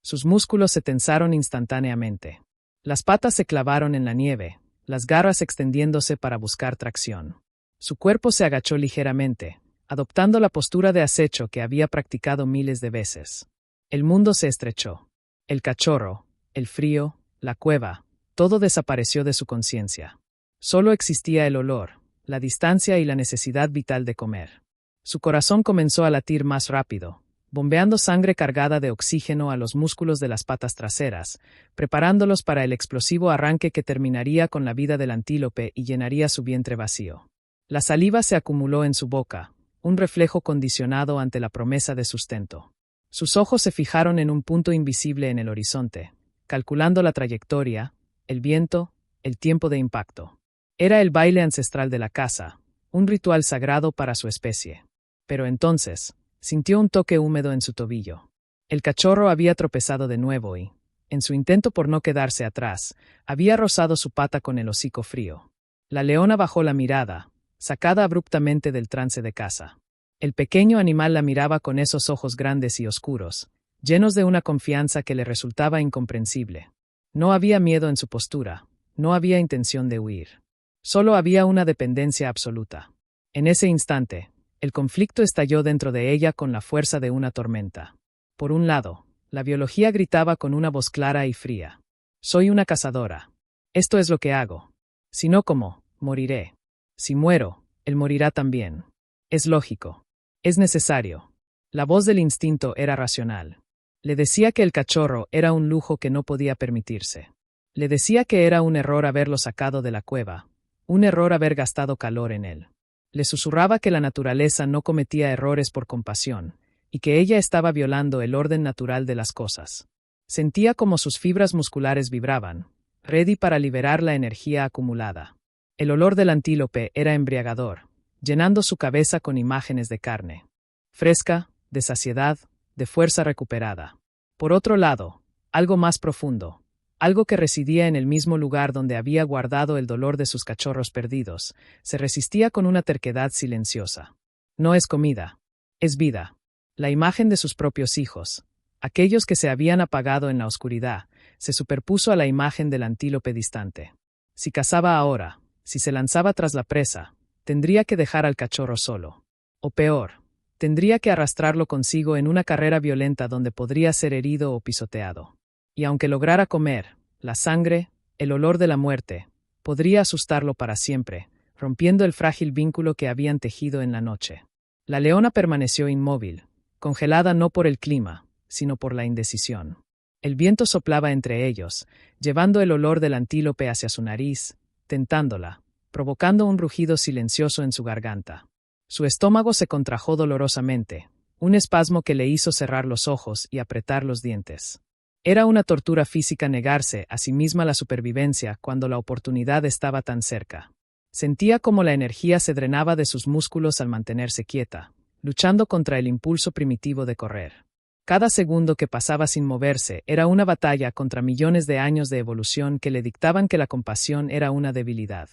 Sus músculos se tensaron instantáneamente. Las patas se clavaron en la nieve, las garras extendiéndose para buscar tracción. Su cuerpo se agachó ligeramente, adoptando la postura de acecho que había practicado miles de veces. El mundo se estrechó. El cachorro, el frío, la cueva, todo desapareció de su conciencia. Solo existía el olor, la distancia y la necesidad vital de comer. Su corazón comenzó a latir más rápido, bombeando sangre cargada de oxígeno a los músculos de las patas traseras, preparándolos para el explosivo arranque que terminaría con la vida del antílope y llenaría su vientre vacío. La saliva se acumuló en su boca, un reflejo condicionado ante la promesa de sustento. Sus ojos se fijaron en un punto invisible en el horizonte, calculando la trayectoria, el viento, el tiempo de impacto. Era el baile ancestral de la caza, un ritual sagrado para su especie. Pero entonces, sintió un toque húmedo en su tobillo. El cachorro había tropezado de nuevo y, en su intento por no quedarse atrás, había rozado su pata con el hocico frío. La leona bajó la mirada, sacada abruptamente del trance de caza. El pequeño animal la miraba con esos ojos grandes y oscuros, llenos de una confianza que le resultaba incomprensible. No había miedo en su postura, no había intención de huir. Solo había una dependencia absoluta. En ese instante, el conflicto estalló dentro de ella con la fuerza de una tormenta. Por un lado, la biología gritaba con una voz clara y fría. Soy una cazadora. Esto es lo que hago. Si no como, moriré. Si muero, él morirá también. Es lógico. Es necesario. La voz del instinto era racional. Le decía que el cachorro era un lujo que no podía permitirse. Le decía que era un error haberlo sacado de la cueva, un error haber gastado calor en él. Le susurraba que la naturaleza no cometía errores por compasión, y que ella estaba violando el orden natural de las cosas. Sentía como sus fibras musculares vibraban, ready para liberar la energía acumulada. El olor del antílope era embriagador, llenando su cabeza con imágenes de carne. Fresca, de saciedad, de fuerza recuperada. Por otro lado, algo más profundo, algo que residía en el mismo lugar donde había guardado el dolor de sus cachorros perdidos, se resistía con una terquedad silenciosa. No es comida, es vida. La imagen de sus propios hijos, aquellos que se habían apagado en la oscuridad, se superpuso a la imagen del antílope distante. Si cazaba ahora, si se lanzaba tras la presa, tendría que dejar al cachorro solo. O peor, tendría que arrastrarlo consigo en una carrera violenta donde podría ser herido o pisoteado. Y aunque lograra comer, la sangre, el olor de la muerte, podría asustarlo para siempre, rompiendo el frágil vínculo que habían tejido en la noche. La leona permaneció inmóvil, congelada no por el clima, sino por la indecisión. El viento soplaba entre ellos, llevando el olor del antílope hacia su nariz, tentándola, provocando un rugido silencioso en su garganta. Su estómago se contrajo dolorosamente, un espasmo que le hizo cerrar los ojos y apretar los dientes. Era una tortura física negarse a sí misma la supervivencia cuando la oportunidad estaba tan cerca. Sentía como la energía se drenaba de sus músculos al mantenerse quieta, luchando contra el impulso primitivo de correr. Cada segundo que pasaba sin moverse era una batalla contra millones de años de evolución que le dictaban que la compasión era una debilidad.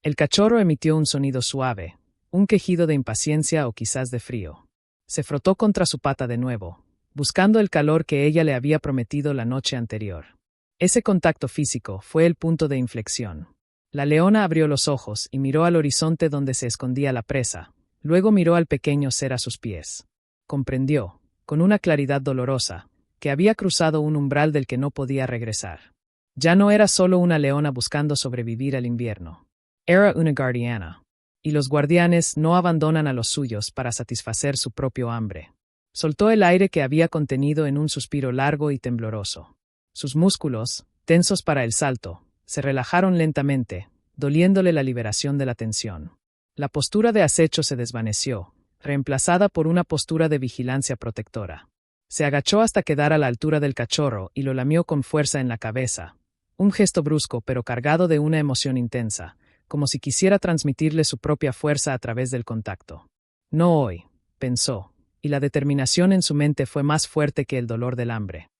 El cachorro emitió un sonido suave, un quejido de impaciencia o quizás de frío. Se frotó contra su pata de nuevo, buscando el calor que ella le había prometido la noche anterior. Ese contacto físico fue el punto de inflexión. La leona abrió los ojos y miró al horizonte donde se escondía la presa, luego miró al pequeño ser a sus pies. Comprendió, con una claridad dolorosa, que había cruzado un umbral del que no podía regresar. Ya no era solo una leona buscando sobrevivir al invierno. Era una guardiana. Y los guardianes no abandonan a los suyos para satisfacer su propio hambre. Soltó el aire que había contenido en un suspiro largo y tembloroso. Sus músculos, tensos para el salto, se relajaron lentamente, doliéndole la liberación de la tensión. La postura de acecho se desvaneció, reemplazada por una postura de vigilancia protectora. Se agachó hasta quedar a la altura del cachorro y lo lamió con fuerza en la cabeza. Un gesto brusco pero cargado de una emoción intensa, como si quisiera transmitirle su propia fuerza a través del contacto. No hoy, pensó, y la determinación en su mente fue más fuerte que el dolor del hambre.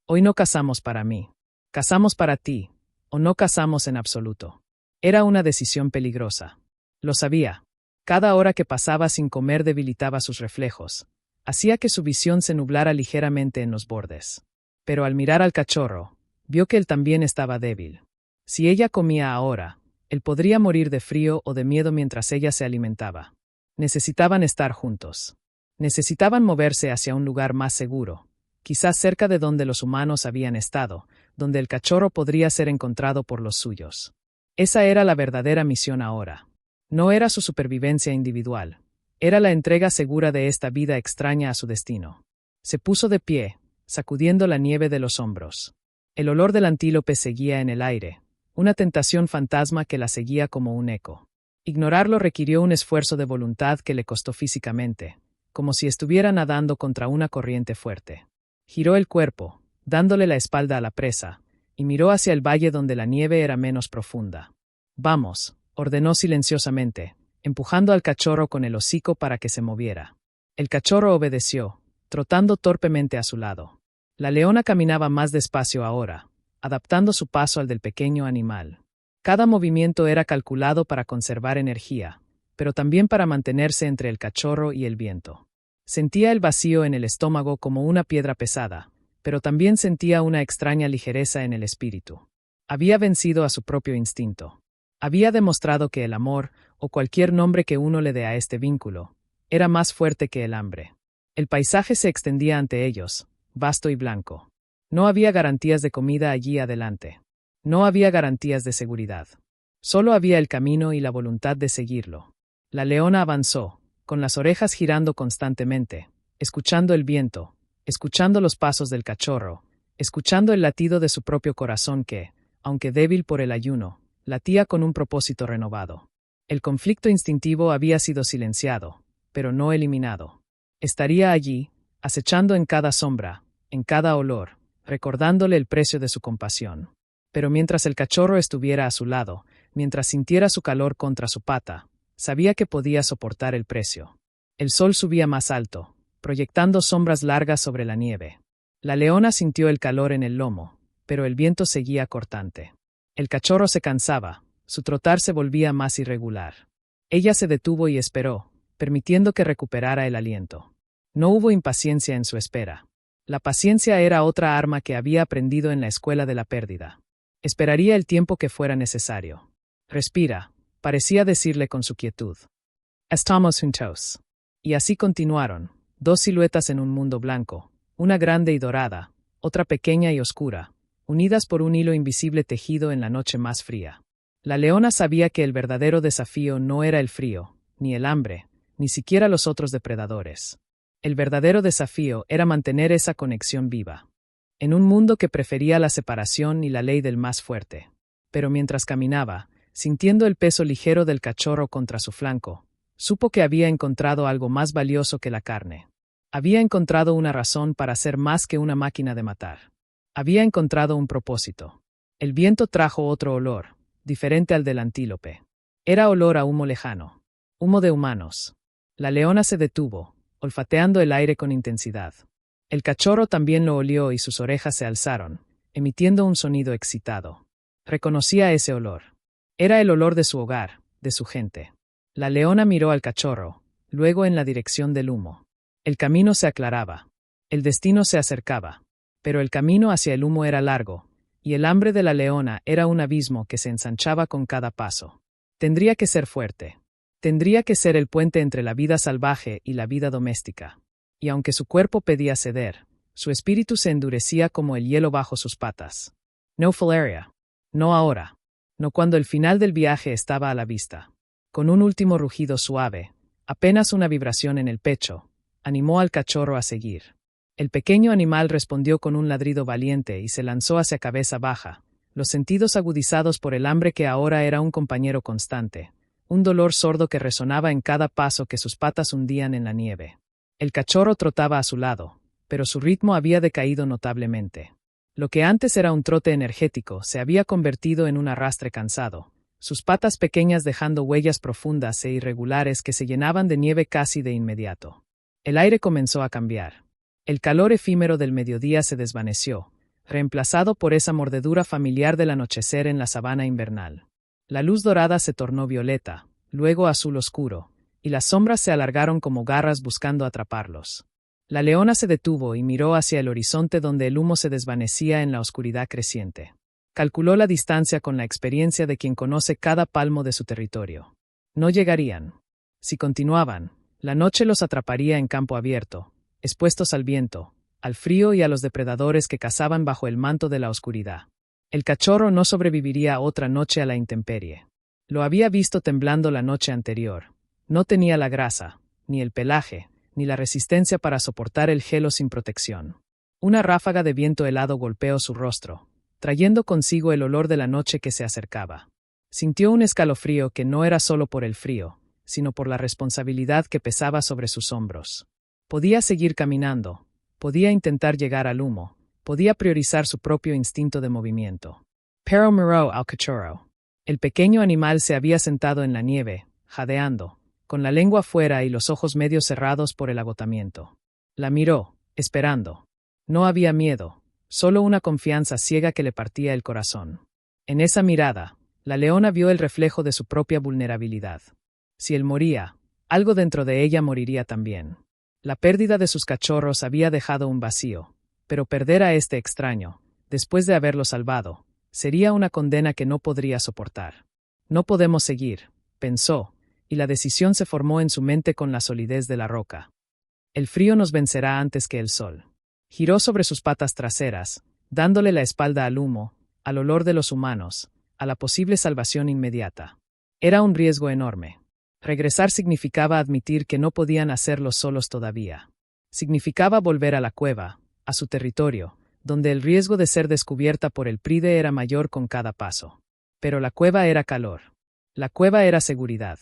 Hoy no cazamos para mí. Cazamos para ti, o no cazamos en absoluto. Era una decisión peligrosa. Lo sabía. Cada hora que pasaba sin comer debilitaba sus reflejos, hacía que su visión se nublara ligeramente en los bordes. Pero al mirar al cachorro, vio que él también estaba débil. Si ella comía ahora, él podría morir de frío o de miedo mientras ella se alimentaba. Necesitaban estar juntos. Necesitaban moverse hacia un lugar más seguro, quizás cerca de donde los humanos habían estado, donde el cachorro podría ser encontrado por los suyos. Esa era la verdadera misión ahora. No era su supervivencia individual, era la entrega segura de esta vida extraña a su destino. Se puso de pie, sacudiendo la nieve de los hombros. El olor del antílope seguía en el aire, una tentación fantasma que la seguía como un eco. Ignorarlo requirió un esfuerzo de voluntad que le costó físicamente, como si estuviera nadando contra una corriente fuerte. Giró el cuerpo, dándole la espalda a la presa, y miró hacia el valle donde la nieve era menos profunda. «Vamos», ordenó silenciosamente, empujando al cachorro con el hocico para que se moviera. El cachorro obedeció, trotando torpemente a su lado. La leona caminaba más despacio ahora, adaptando su paso al del pequeño animal. Cada movimiento era calculado para conservar energía, pero también para mantenerse entre el cachorro y el viento. Sentía el vacío en el estómago como una piedra pesada, pero también sentía una extraña ligereza en el espíritu. Había vencido a su propio instinto. Había demostrado que el amor, o cualquier nombre que uno le dé a este vínculo, era más fuerte que el hambre. El paisaje se extendía ante ellos, vasto y blanco. No había garantías de comida allí adelante. No había garantías de seguridad. Solo había el camino y la voluntad de seguirlo. La leona avanzó, con las orejas girando constantemente, escuchando el viento, escuchando los pasos del cachorro, escuchando el latido de su propio corazón que, aunque débil por el ayuno, latía con un propósito renovado. El conflicto instintivo había sido silenciado, pero no eliminado. Estaría allí, acechando en cada sombra, en cada olor, recordándole el precio de su compasión. Pero mientras el cachorro estuviera a su lado, mientras sintiera su calor contra su pata, sabía que podía soportar el precio. El sol subía más alto, proyectando sombras largas sobre la nieve. La leona sintió el calor en el lomo, pero el viento seguía cortante. El cachorro se cansaba, su trotar se volvía más irregular. Ella se detuvo y esperó, permitiendo que recuperara el aliento. No hubo impaciencia en su espera. La paciencia era otra arma que había aprendido en la escuela de la pérdida. Esperaría el tiempo que fuera necesario. Respira, parecía decirle con su quietud. Estamos juntos. Y así continuaron, dos siluetas en un mundo blanco, una grande y dorada, otra pequeña y oscura, unidas por un hilo invisible tejido en la noche más fría. La leona sabía que el verdadero desafío no era el frío, ni el hambre, ni siquiera los otros depredadores. El verdadero desafío era mantener esa conexión viva. En un mundo que prefería la separación y la ley del más fuerte. Pero mientras caminaba, sintiendo el peso ligero del cachorro contra su flanco, supo que había encontrado algo más valioso que la carne. Había encontrado una razón para ser más que una máquina de matar. Había encontrado un propósito. El viento trajo otro olor, diferente al del antílope. Era olor a humo lejano. Humo de humanos. La leona se detuvo, olfateando el aire con intensidad. El cachorro también lo olió y sus orejas se alzaron, emitiendo un sonido excitado. Reconocía ese olor. Era el olor de su hogar, de su gente. La leona miró al cachorro, luego en la dirección del humo. El camino se aclaraba. El destino se acercaba. Pero el camino hacia el humo era largo, y el hambre de la leona era un abismo que se ensanchaba con cada paso. Tendría que ser fuerte. Tendría que ser el puente entre la vida salvaje y la vida doméstica. Y aunque su cuerpo pedía ceder, su espíritu se endurecía como el hielo bajo sus patas. No Valeria. No ahora. No cuando el final del viaje estaba a la vista. Con un último rugido suave, apenas una vibración en el pecho, animó al cachorro a seguir. El pequeño animal respondió con un ladrido valiente y se lanzó hacia cabeza baja, los sentidos agudizados por el hambre que ahora era un compañero constante, un dolor sordo que resonaba en cada paso que sus patas hundían en la nieve. El cachorro trotaba a su lado, pero su ritmo había decaído notablemente. Lo que antes era un trote energético se había convertido en un arrastre cansado, sus patas pequeñas dejando huellas profundas e irregulares que se llenaban de nieve casi de inmediato. El aire comenzó a cambiar. El calor efímero del mediodía se desvaneció, reemplazado por esa mordedura familiar del anochecer en la sabana invernal. La luz dorada se tornó violeta, luego azul oscuro, y las sombras se alargaron como garras buscando atraparlos. La leona se detuvo y miró hacia el horizonte donde el humo se desvanecía en la oscuridad creciente. Calculó la distancia con la experiencia de quien conoce cada palmo de su territorio. No llegarían. Si continuaban, la noche los atraparía en campo abierto, expuestos al viento, al frío y a los depredadores que cazaban bajo el manto de la oscuridad. El cachorro no sobreviviría otra noche a la intemperie. Lo había visto temblando la noche anterior. No tenía la grasa, ni el pelaje, ni la resistencia para soportar el gelo sin protección. Una ráfaga de viento helado golpeó su rostro, trayendo consigo el olor de la noche que se acercaba. Sintió un escalofrío que no era solo por el frío, sino por la responsabilidad que pesaba sobre sus hombros. Podía seguir caminando, podía intentar llegar al humo, podía priorizar su propio instinto de movimiento. Pero miró al cachorro. El pequeño animal se había sentado en la nieve, jadeando, con la lengua fuera y los ojos medio cerrados por el agotamiento. La miró, esperando. No había miedo, solo una confianza ciega que le partía el corazón. En esa mirada, la leona vio el reflejo de su propia vulnerabilidad. Si él moría, algo dentro de ella moriría también. La pérdida de sus cachorros había dejado un vacío, pero perder a este extraño, después de haberlo salvado, sería una condena que no podría soportar. No podemos seguir, pensó, y la decisión se formó en su mente con la solidez de la roca. El frío nos vencerá antes que el sol. Giró sobre sus patas traseras, dándole la espalda al humo, al olor de los humanos, a la posible salvación inmediata. Era un riesgo enorme. Regresar significaba admitir que no podían hacerlo solos todavía. Significaba volver a la cueva, a su territorio, donde el riesgo de ser descubierta por el Pride era mayor con cada paso. Pero la cueva era calor. La cueva era seguridad.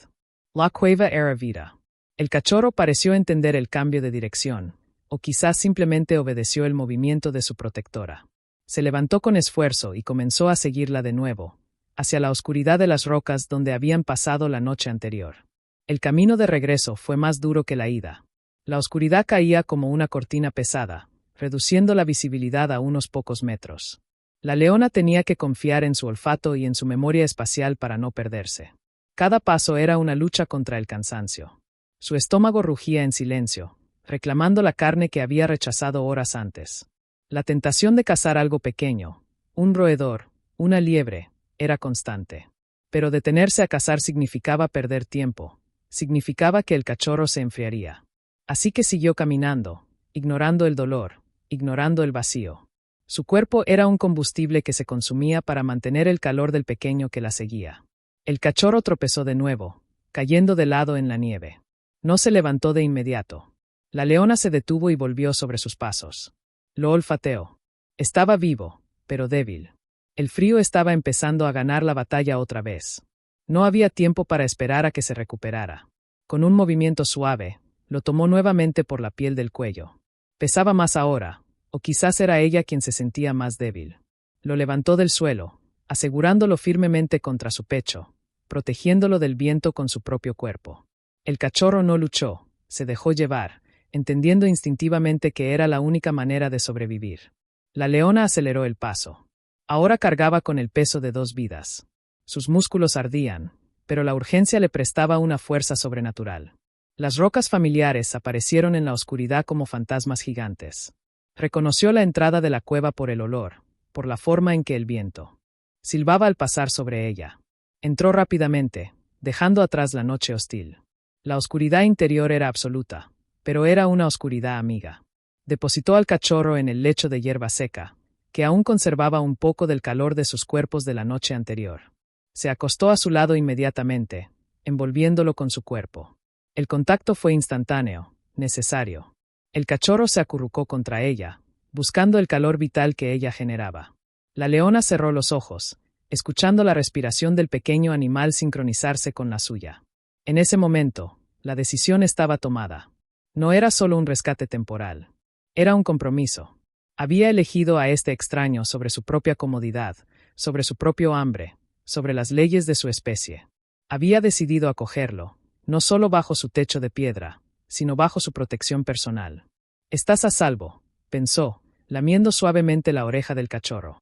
La cueva era vida. El cachorro pareció entender el cambio de dirección, o quizás simplemente obedeció el movimiento de su protectora. Se levantó con esfuerzo y comenzó a seguirla de nuevo, hacia la oscuridad de las rocas donde habían pasado la noche anterior. El camino de regreso fue más duro que la ida. La oscuridad caía como una cortina pesada, reduciendo la visibilidad a unos pocos metros. La leona tenía que confiar en su olfato y en su memoria espacial para no perderse. Cada paso era una lucha contra el cansancio. Su estómago rugía en silencio, reclamando la carne que había rechazado horas antes. La tentación de cazar algo pequeño, un roedor, una liebre, era constante. Pero detenerse a cazar significaba perder tiempo, significaba que el cachorro se enfriaría. Así que siguió caminando, ignorando el dolor, ignorando el vacío. Su cuerpo era un combustible que se consumía para mantener el calor del pequeño que la seguía. El cachorro tropezó de nuevo, cayendo de lado en la nieve. No se levantó de inmediato. La leona se detuvo y volvió sobre sus pasos. Lo olfateó. Estaba vivo, pero débil. El frío estaba empezando a ganar la batalla otra vez. No había tiempo para esperar a que se recuperara. Con un movimiento suave, lo tomó nuevamente por la piel del cuello. Pesaba más ahora, o quizás era ella quien se sentía más débil. Lo levantó del suelo, asegurándolo firmemente contra su pecho, protegiéndolo del viento con su propio cuerpo. El cachorro no luchó, se dejó llevar, entendiendo instintivamente que era la única manera de sobrevivir. La leona aceleró el paso. Ahora cargaba con el peso de 2 vidas. Sus músculos ardían, pero la urgencia le prestaba una fuerza sobrenatural. Las rocas familiares aparecieron en la oscuridad como fantasmas gigantes. Reconoció la entrada de la cueva por el olor, por la forma en que el viento silbaba al pasar sobre ella. Entró rápidamente, dejando atrás la noche hostil. La oscuridad interior era absoluta, pero era una oscuridad amiga. Depositó al cachorro en el lecho de hierba seca, que aún conservaba un poco del calor de sus cuerpos de la noche anterior. Se acostó a su lado inmediatamente, envolviéndolo con su cuerpo. El contacto fue instantáneo, necesario. El cachorro se acurrucó contra ella, buscando el calor vital que ella generaba. La leona cerró los ojos, escuchando la respiración del pequeño animal sincronizarse con la suya. En ese momento, la decisión estaba tomada. No era solo un rescate temporal. Era un compromiso. Había elegido a este extraño sobre su propia comodidad, sobre su propio hambre, sobre las leyes de su especie. Había decidido acogerlo, no solo bajo su techo de piedra, sino bajo su protección personal. «Estás a salvo», pensó, lamiendo suavemente la oreja del cachorro.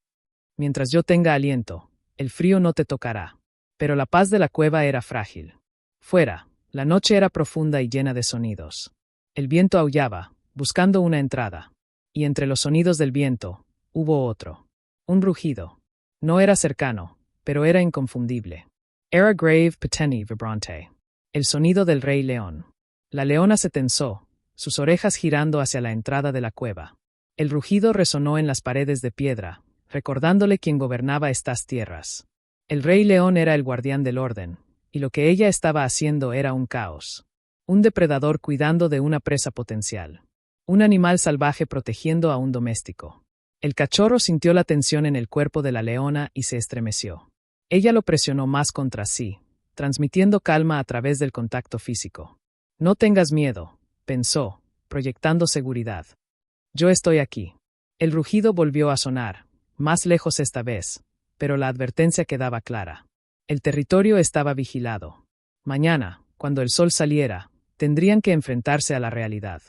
«Mientras yo tenga aliento, el frío no te tocará». Pero la paz de la cueva era frágil. Fuera, la noche era profunda y llena de sonidos. El viento aullaba, buscando una entrada. Y entre los sonidos del viento, hubo otro. Un rugido. No era cercano, pero era inconfundible. Era grave, patente, vibrante. El sonido del rey león. La leona se tensó, sus orejas girando hacia la entrada de la cueva. El rugido resonó en las paredes de piedra, recordándole quién gobernaba estas tierras. El rey león era el guardián del orden, y lo que ella estaba haciendo era un caos. Un depredador cuidando de una presa potencial. Un animal salvaje protegiendo a un doméstico. El cachorro sintió la tensión en el cuerpo de la leona y se estremeció. Ella lo presionó más contra sí, transmitiendo calma a través del contacto físico. «No tengas miedo», pensó, proyectando seguridad. «Yo estoy aquí». El rugido volvió a sonar, más lejos esta vez, pero la advertencia quedaba clara. El territorio estaba vigilado. Mañana, cuando el sol saliera, tendrían que enfrentarse a la realidad.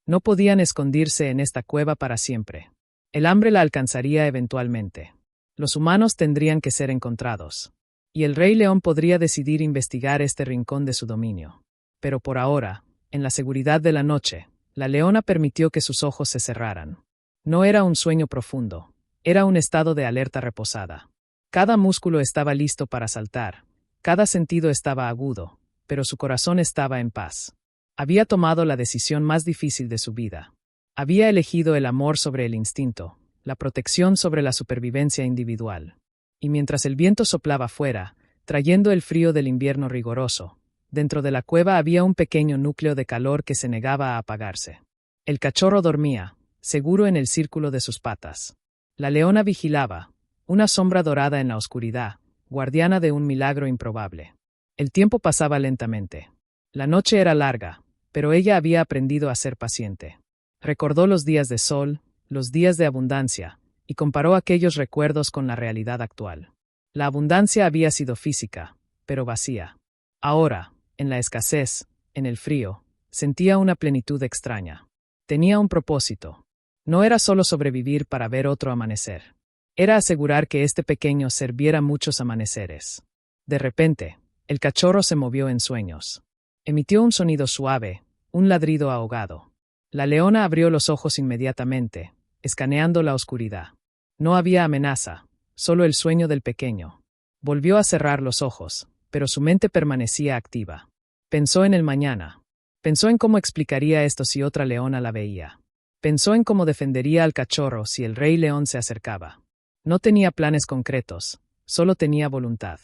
No podían escondirse en esta cueva para siempre. El hambre la alcanzaría eventualmente. Los humanos tendrían que ser encontrados. y el Rey León podría decidir investigar este rincón de su dominio. Pero por ahora, en la seguridad de la noche, la leona permitió que sus ojos se cerraran. No era un sueño profundo, era un estado de alerta reposada. Cada músculo estaba listo para saltar, cada sentido estaba agudo, pero su corazón estaba en paz. Había tomado la decisión más difícil de su vida. Había elegido el amor sobre el instinto, la protección sobre la supervivencia individual. Y mientras el viento soplaba fuera, trayendo el frío del invierno rigoroso, dentro de la cueva había un pequeño núcleo de calor que se negaba a apagarse. El cachorro dormía, seguro en el círculo de sus patas. La leona vigilaba, una sombra dorada en la oscuridad, guardiana de un milagro improbable. El tiempo pasaba lentamente. La noche era larga, pero ella había aprendido a ser paciente. Recordó los días de sol, los días de abundancia, y comparó aquellos recuerdos con la realidad actual. La abundancia había sido física, pero vacía. Ahora, en la escasez, en el frío, sentía una plenitud extraña. Tenía un propósito. No era solo sobrevivir para ver otro amanecer. Era asegurar que este pequeño ser viera muchos amaneceres. De repente, el cachorro se movió en sueños. Emitió un sonido suave, un ladrido ahogado. La leona abrió los ojos inmediatamente, escaneando la oscuridad. No había amenaza, solo el sueño del pequeño. Volvió a cerrar los ojos, pero su mente permanecía activa. Pensó en el mañana. Pensó en cómo explicaría esto si otra leona la veía. Pensó en cómo defendería al cachorro si el Rey León se acercaba. No tenía planes concretos, solo tenía voluntad.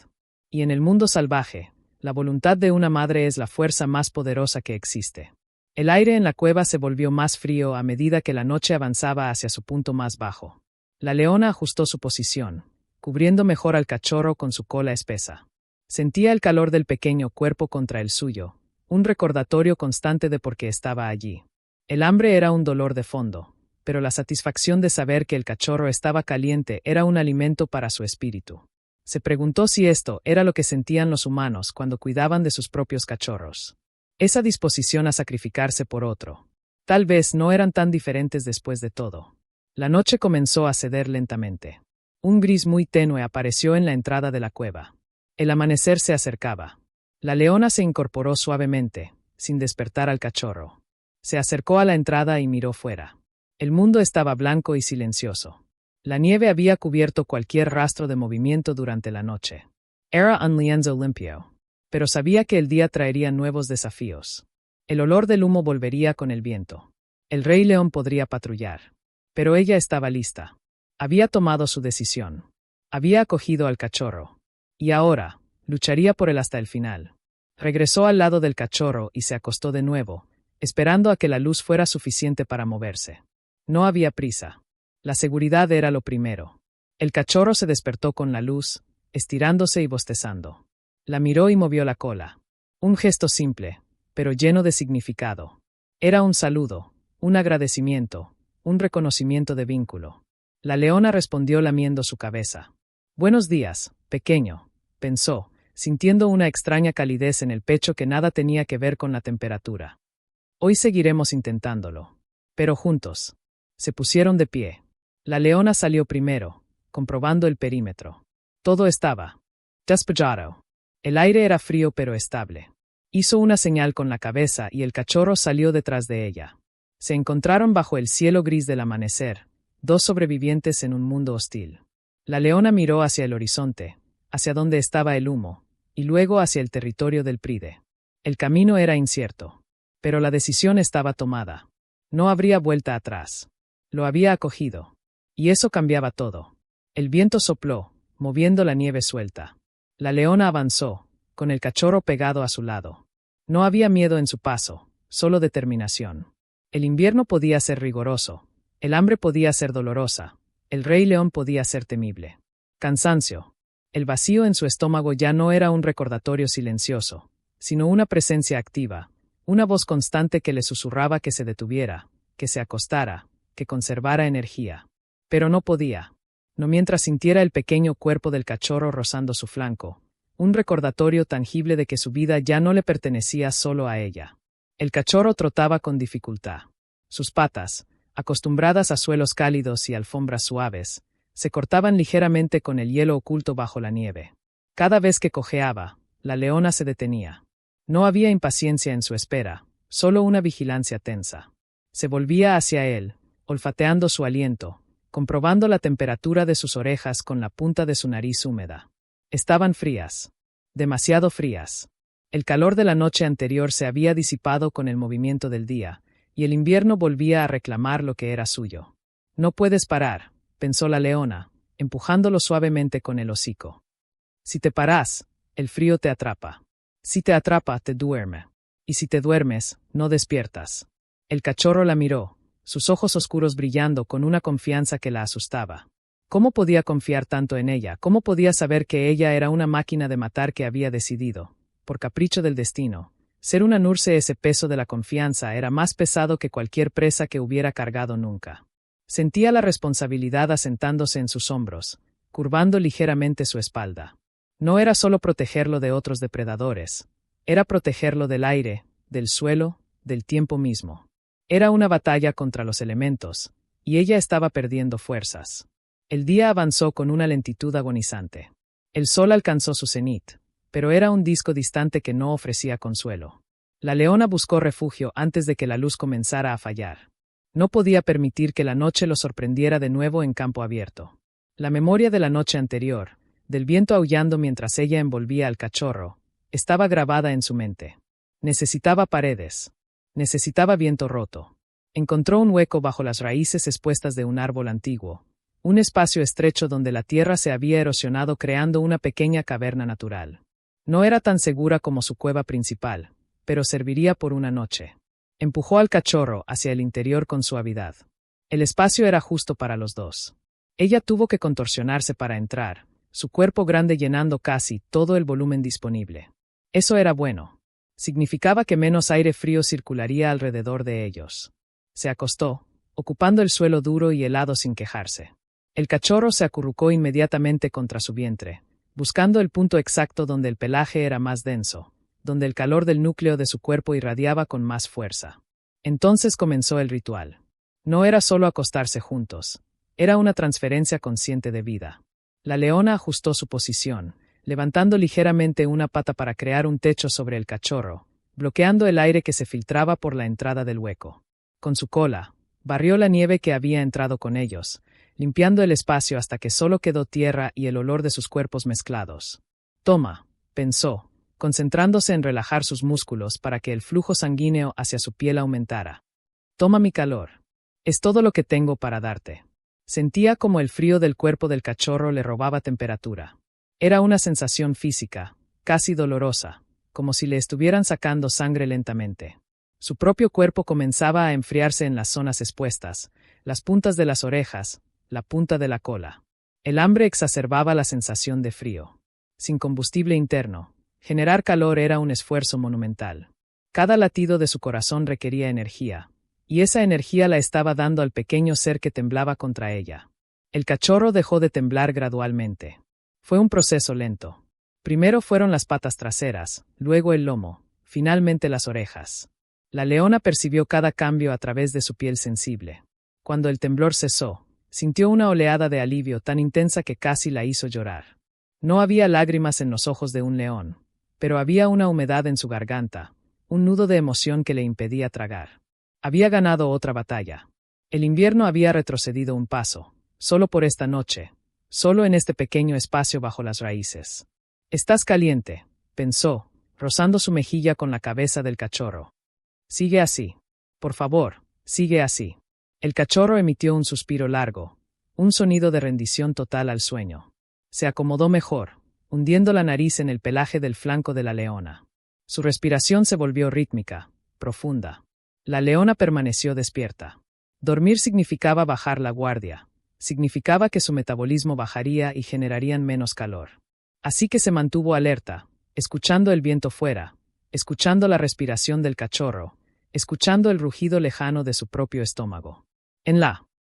Y en el mundo salvaje, la voluntad de una madre es la fuerza más poderosa que existe. El aire en la cueva se volvió más frío a medida que la noche avanzaba hacia su punto más bajo. La leona ajustó su posición, cubriendo mejor al cachorro con su cola espesa. Sentía el calor del pequeño cuerpo contra el suyo, un recordatorio constante de por qué estaba allí. El hambre era un dolor de fondo, pero la satisfacción de saber que el cachorro estaba caliente era un alimento para su espíritu. Se preguntó si esto era lo que sentían los humanos cuando cuidaban de sus propios cachorros. Esa disposición a sacrificarse por otro. Tal vez no eran tan diferentes después de todo. La noche comenzó a ceder lentamente. Un gris muy tenue apareció en la entrada de la cueva. El amanecer se acercaba. La leona se incorporó suavemente, sin despertar al cachorro. Se acercó a la entrada y miró fuera. El mundo estaba blanco y silencioso. La nieve había cubierto cualquier rastro de movimiento durante la noche. Era un lienzo limpio. Pero sabía que el día traería nuevos desafíos. El olor del humo volvería con el viento. El Rey León podría patrullar. Pero ella estaba lista. Había tomado su decisión. Había acogido al cachorro. Y ahora, lucharía por él hasta el final. Regresó al lado del cachorro y se acostó de nuevo, esperando a que la luz fuera suficiente para moverse. No había prisa. La seguridad era lo primero. El cachorro se despertó con la luz, estirándose y bostezando. La miró y movió la cola. Un gesto simple, pero lleno de significado. Era un saludo, un agradecimiento, un reconocimiento de vínculo. La leona respondió lamiendo su cabeza. «Buenos días, pequeño», pensó, sintiendo una extraña calidez en el pecho que nada tenía que ver con la temperatura. «Hoy seguiremos intentándolo. Pero juntos». Se pusieron de pie. La leona salió primero, comprobando el perímetro. Todo estaba despejado. El aire era frío pero estable. Hizo una señal con la cabeza y el cachorro salió detrás de ella. Se encontraron bajo el cielo gris del amanecer, dos sobrevivientes en un mundo hostil. La leona miró hacia el horizonte, hacia donde estaba el humo, y luego hacia el territorio del Pride. El camino era incierto, pero la decisión estaba tomada. No habría vuelta atrás. Lo había acogido. Y eso cambiaba todo. El viento sopló, moviendo la nieve suelta. La leona avanzó, con el cachorro pegado a su lado. No había miedo en su paso, solo determinación. El invierno podía ser rigoroso, el hambre podía ser dolorosa, el Rey León podía ser temible. Cansancio. El vacío en su estómago ya no era un recordatorio silencioso, sino una presencia activa, una voz constante que le susurraba que se detuviera, que se acostara, que conservara energía. Pero no podía. No mientras sintiera el pequeño cuerpo del cachorro rozando su flanco, un recordatorio tangible de que su vida ya no le pertenecía solo a ella. El cachorro trotaba con dificultad. Sus patas, acostumbradas a suelos cálidos y alfombras suaves, se cortaban ligeramente con el hielo oculto bajo la nieve. Cada vez que cojeaba, la leona se detenía. No había impaciencia en su espera, solo una vigilancia tensa. Se volvía hacia él, olfateando su aliento, comprobando la temperatura de sus orejas con la punta de su nariz húmeda. Estaban frías. Demasiado frías. El calor de la noche anterior se había disipado con el movimiento del día, y el invierno volvía a reclamar lo que era suyo. No puedes parar, pensó la leona, empujándolo suavemente con el hocico. Si te paras, el frío te atrapa. Si te atrapa, te duerme. Y si te duermes, no despiertas. El cachorro la miró, sus ojos oscuros brillando con una confianza que la asustaba. ¿Cómo podía confiar tanto en ella? ¿Cómo podía saber que ella era una máquina de matar que había decidido, por capricho del destino, ser una nurse? Ese peso de la confianza era más pesado que cualquier presa que hubiera cargado nunca. Sentía la responsabilidad asentándose en sus hombros, curvando ligeramente su espalda. No era solo protegerlo de otros depredadores, era protegerlo del aire, del suelo, del tiempo mismo. Era una batalla contra los elementos, y ella estaba perdiendo fuerzas. El día avanzó con una lentitud agonizante. El sol alcanzó su cenit, pero era un disco distante que no ofrecía consuelo. La leona buscó refugio antes de que la luz comenzara a fallar. No podía permitir que la noche lo sorprendiera de nuevo en campo abierto. La memoria de la noche anterior, del viento aullando mientras ella envolvía al cachorro, estaba grabada en su mente. Necesitaba paredes. Necesitaba viento roto. Encontró un hueco bajo las raíces expuestas de un árbol antiguo, un espacio estrecho donde la tierra se había erosionado creando una pequeña caverna natural. No era tan segura como su cueva principal, pero serviría por una noche. Empujó al cachorro hacia el interior con suavidad. El espacio era justo para los dos. Ella tuvo que contorsionarse para entrar, su cuerpo grande llenando casi todo el volumen disponible. Eso era bueno. Significaba que menos aire frío circularía alrededor de ellos. Se acostó, ocupando el suelo duro y helado sin quejarse. El cachorro se acurrucó inmediatamente contra su vientre, buscando el punto exacto donde el pelaje era más denso, donde el calor del núcleo de su cuerpo irradiaba con más fuerza. Entonces comenzó el ritual. No era solo acostarse juntos, era una transferencia consciente de vida. La leona ajustó su posición, levantando ligeramente una pata para crear un techo sobre el cachorro, bloqueando el aire que se filtraba por la entrada del hueco. Con su cola, barrió la nieve que había entrado con ellos, limpiando el espacio hasta que solo quedó tierra y el olor de sus cuerpos mezclados. Toma, pensó, concentrándose en relajar sus músculos para que el flujo sanguíneo hacia su piel aumentara. Toma mi calor. Es todo lo que tengo para darte. Sentía como el frío del cuerpo del cachorro le robaba temperatura. Era una sensación física, casi dolorosa, como si le estuvieran sacando sangre lentamente. Su propio cuerpo comenzaba a enfriarse en las zonas expuestas, las puntas de las orejas, la punta de la cola. El hambre exacerbaba la sensación de frío. Sin combustible interno, generar calor era un esfuerzo monumental. Cada latido de su corazón requería energía, y esa energía la estaba dando al pequeño ser que temblaba contra ella. El cachorro dejó de temblar gradualmente. Fue un proceso lento. Primero fueron las patas traseras, luego el lomo, finalmente las orejas. La leona percibió cada cambio a través de su piel sensible. Cuando el temblor cesó, sintió una oleada de alivio tan intensa que casi la hizo llorar. No había lágrimas en los ojos de un león, pero había una humedad en su garganta, un nudo de emoción que le impedía tragar. Había ganado otra batalla. El invierno había retrocedido un paso, solo por esta noche, solo en este pequeño espacio bajo las raíces. Estás caliente, pensó, rozando su mejilla con la cabeza del cachorro. Sigue así. Por favor, sigue así. El cachorro emitió un suspiro largo, un sonido de rendición total al sueño. Se acomodó mejor, hundiendo la nariz en el pelaje del flanco de la leona. Su respiración se volvió rítmica, profunda. La leona permaneció despierta. Dormir significaba bajar la guardia. Significaba que su metabolismo bajaría y generarían menos calor. Así que se mantuvo alerta, escuchando el viento fuera, escuchando la respiración del cachorro, escuchando el rugido lejano de su propio estómago. En la